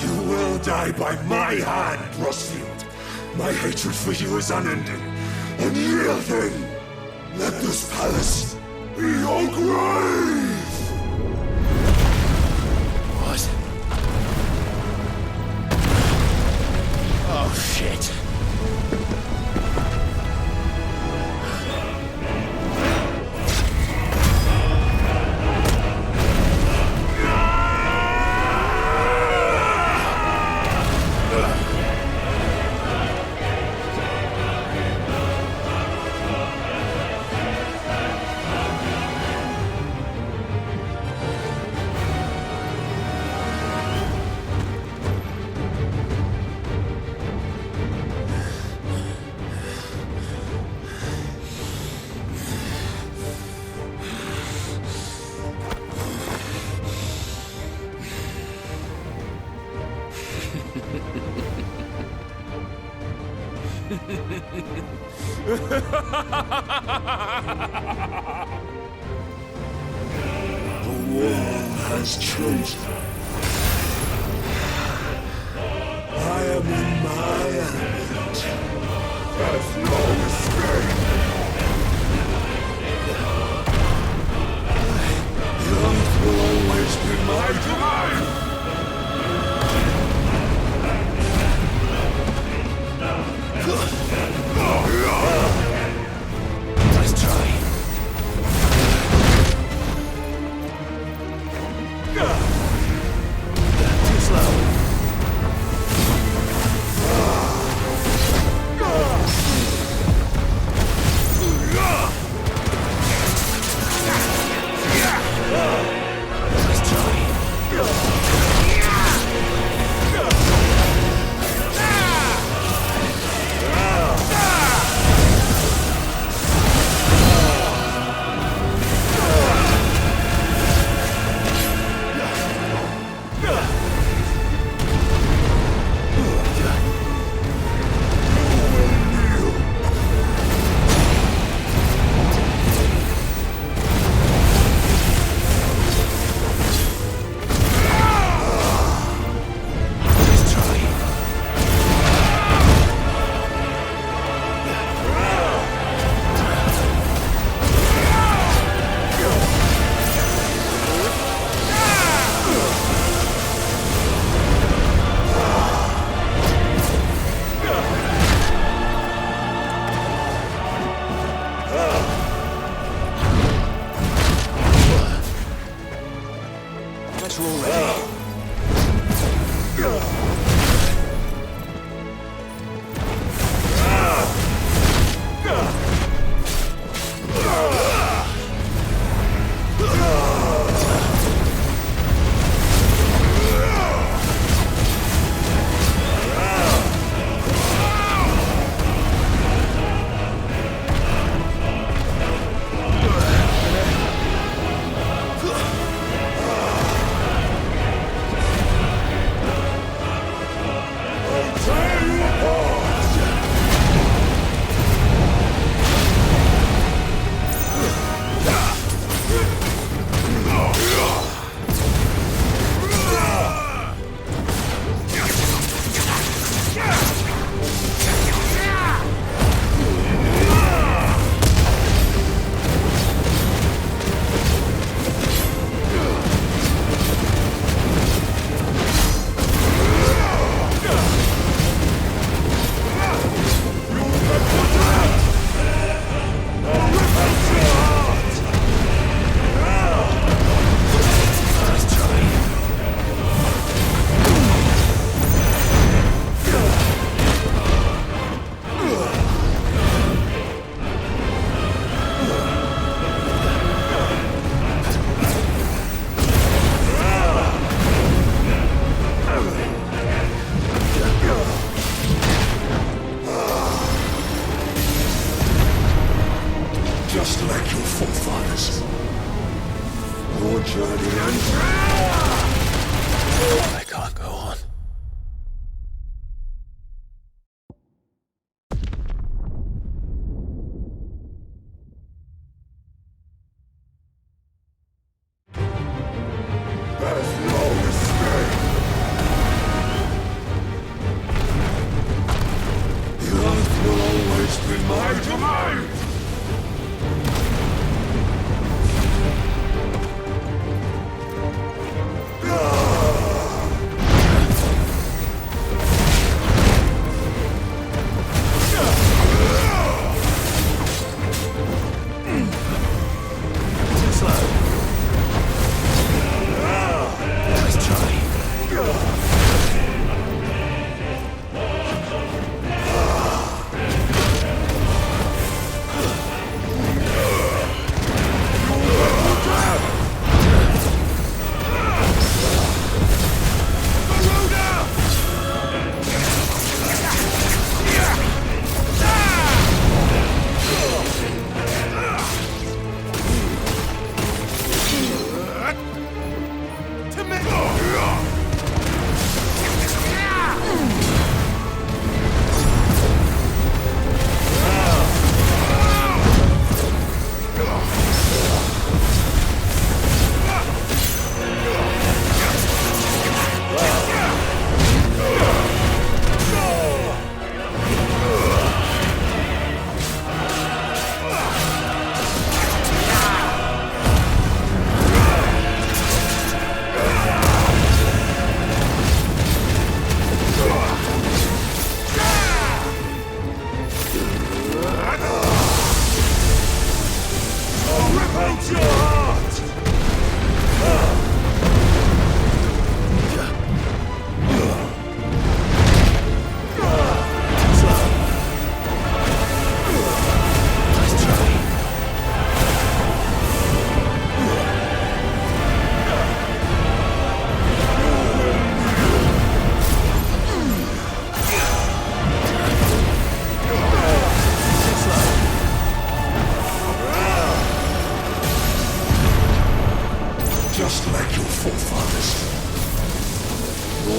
You will die by my hand, Rosfield. My hatred for you is unending, unyielding. Let this palace be your grave! What? Oh, shit. The war has chosen. I am in my element. There's no escape. Youth will always be my domain. Let's try.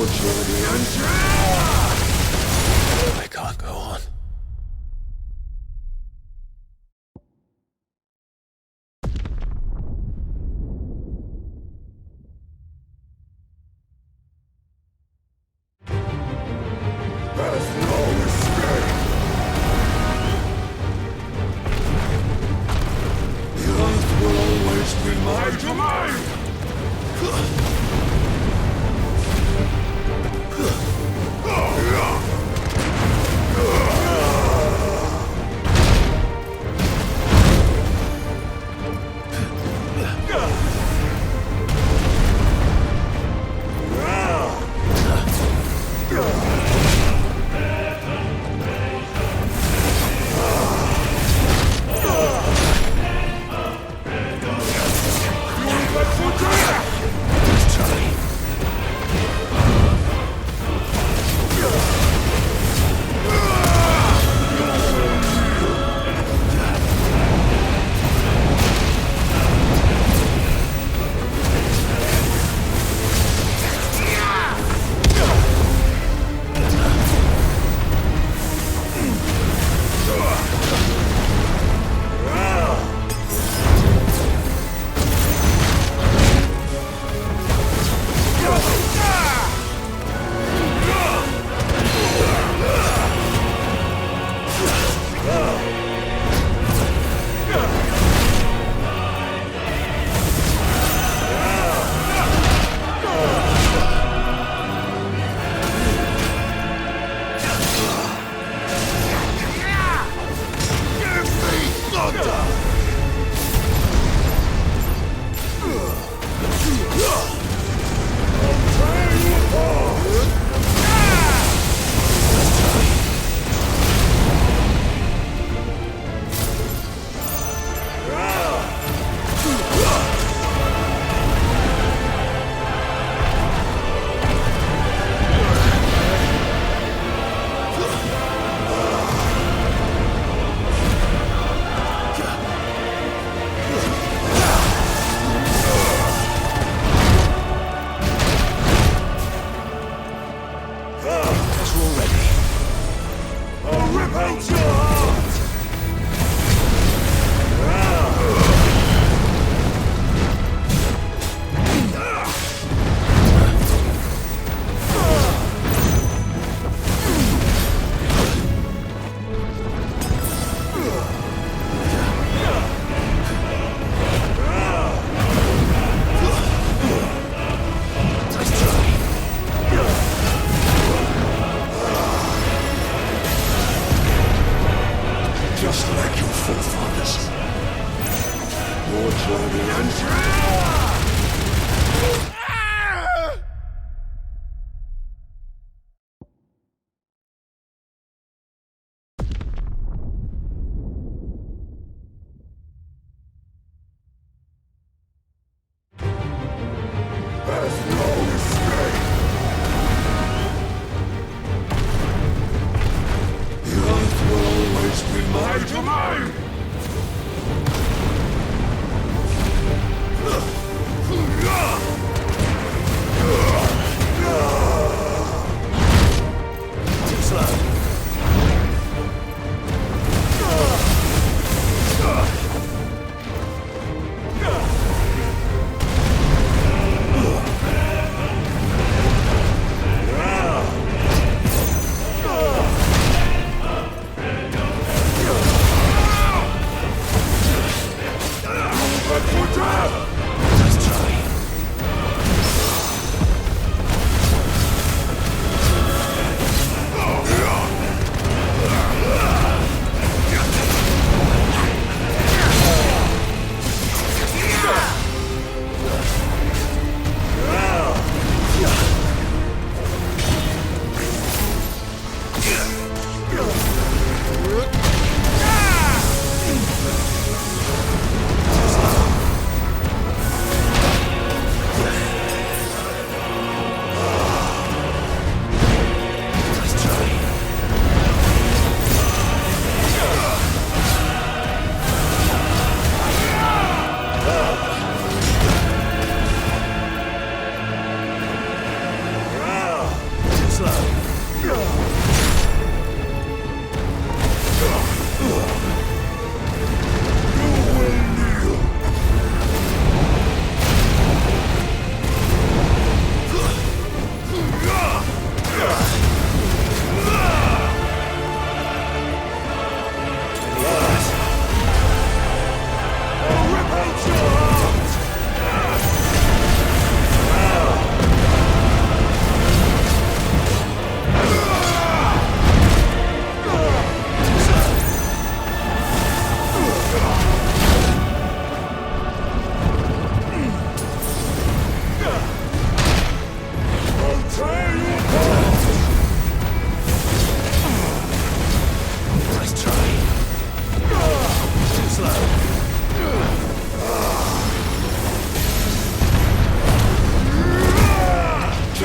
your journey until... I can't go on. There's no escape! The earth will always be my domain!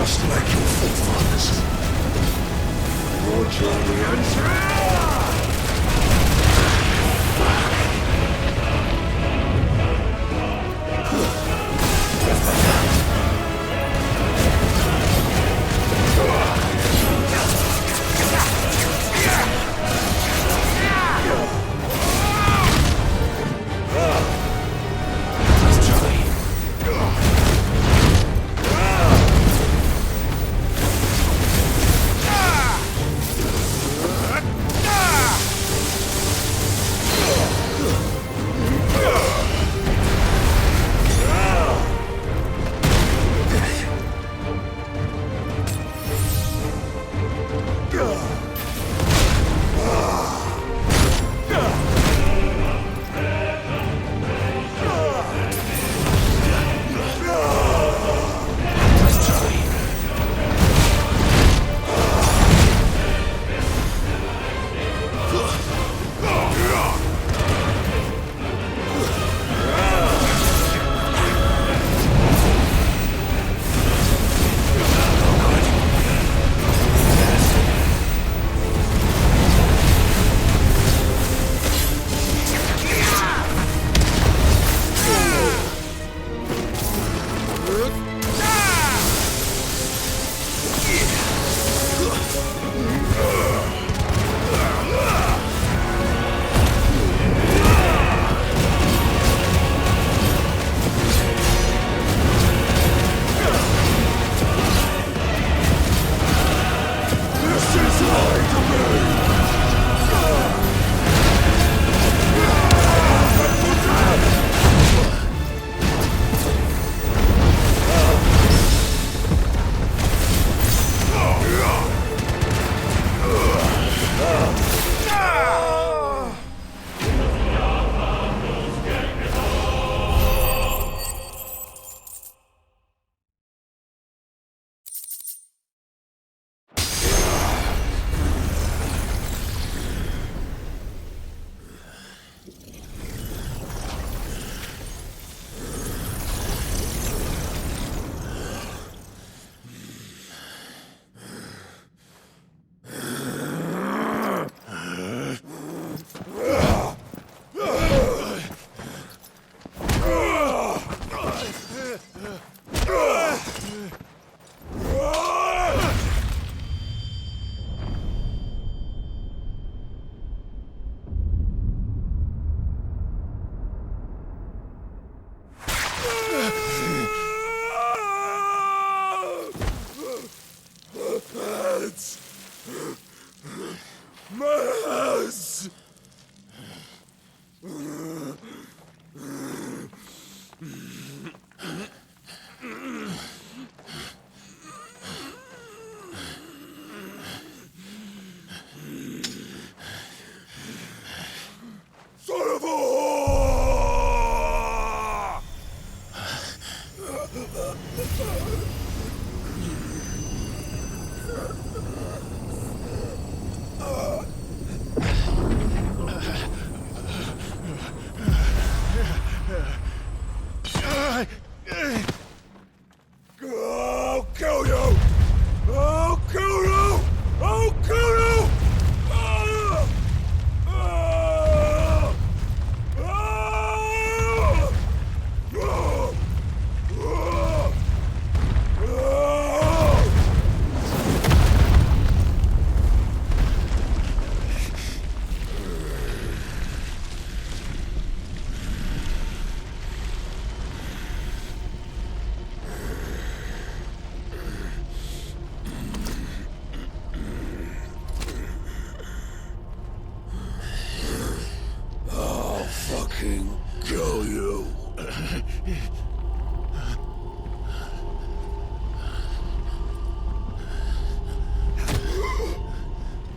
Just like your forefathers. Your journey ends here!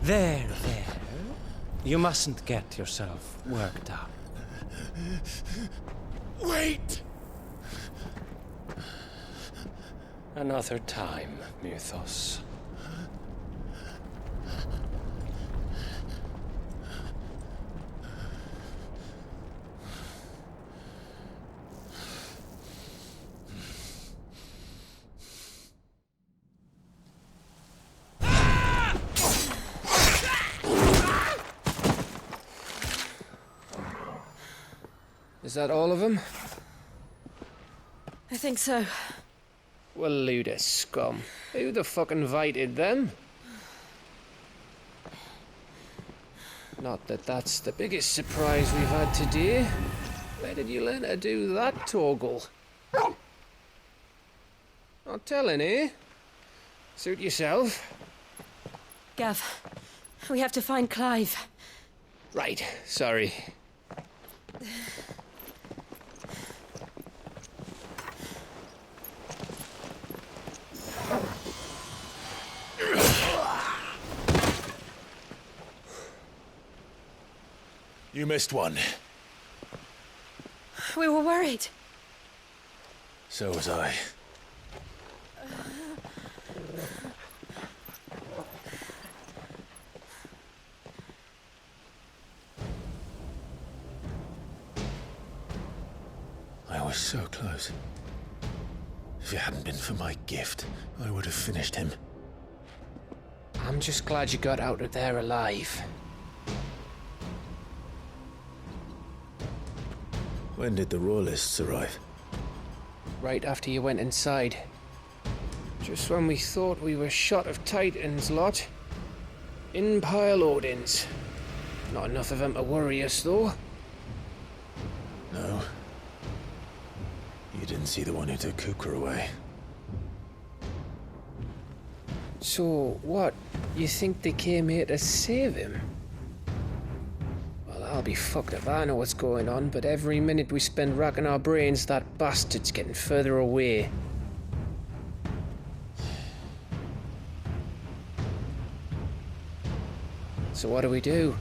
There. You mustn't get yourself worked up. Wait! Another time, Mythos. Is that all of them? I think so. Well, load of scum. Who the fuck invited them? Not that that's the biggest surprise we've had today. Where did you learn to do that, Torgal? Not telling, eh? Suit yourself. Gav, we have to find Clive. Right, sorry. You missed one. We were worried. So was I. I was so close. If it hadn't been for my gift, I would have finished him. I'm just glad you got out of there alive. When did the royalists arrive? Right after you went inside. Just when we thought we were shot of Titans lot. In pile Odins. Not enough of them to worry us, though. No. You didn't see the one who took Kukra away. So, what? You think they came here to save him? Well, I'll be fucked if I know what's going on, but every minute we spend racking our brains, that bastard's getting further away. So what do we do?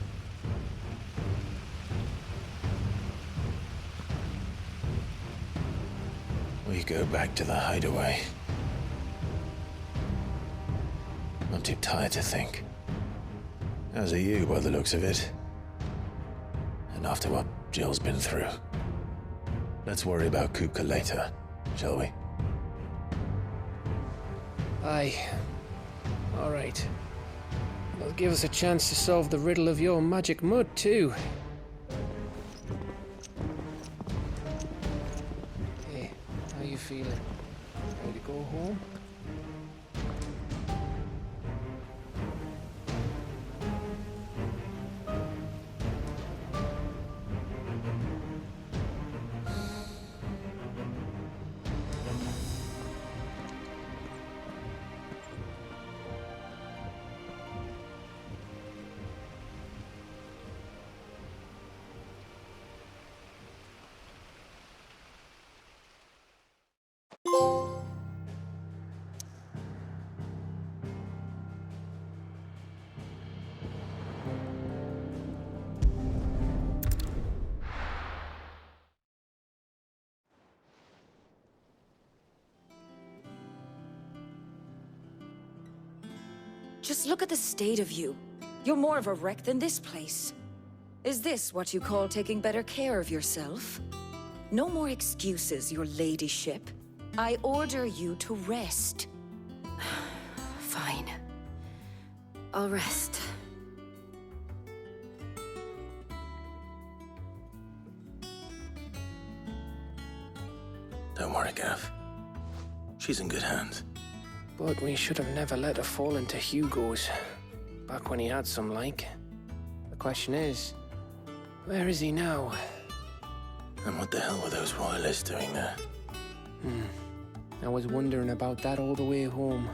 We go back to the hideaway. I'm too tired to think. As are you, by the looks of it. And after what Jill's been through. Let's worry about Kuka later, shall we? Aye. All right. That'll give us a chance to solve the riddle of your magic mud, too. Hey, how you feeling? Ready to go home? Just look at the state of you. You're more of a wreck than this place. Is this what you call taking better care of yourself? No more excuses, your ladyship. I order you to rest. Fine. I'll rest. Don't worry, Gav. She's in good hands. But we should have never let her fall into Hugo's. Back when he had some like. The question is, where is he now? And what the hell were those royalists doing there? I was wondering about that all the way home.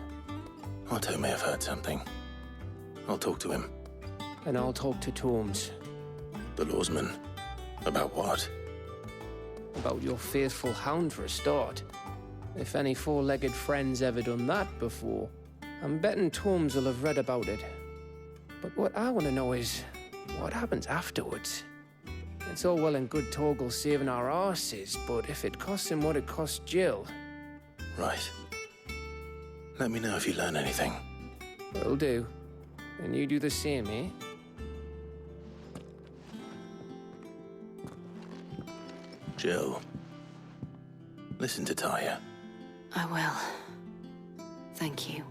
Otto may have heard something. I'll talk to him. And I'll talk to Tomes. The lawsman. About what? About your faithful hound for a start. If any four-legged friend's ever done that before, I'm betting Tomes will have read about it. But what I want to know is, what happens afterwards? It's all well and good Torgal saving our arses, but if it costs him what it cost Jill... Right. Let me know if you learn anything. Will do. And you do the same, eh? Jill. Listen to Taya. I will. Thank you.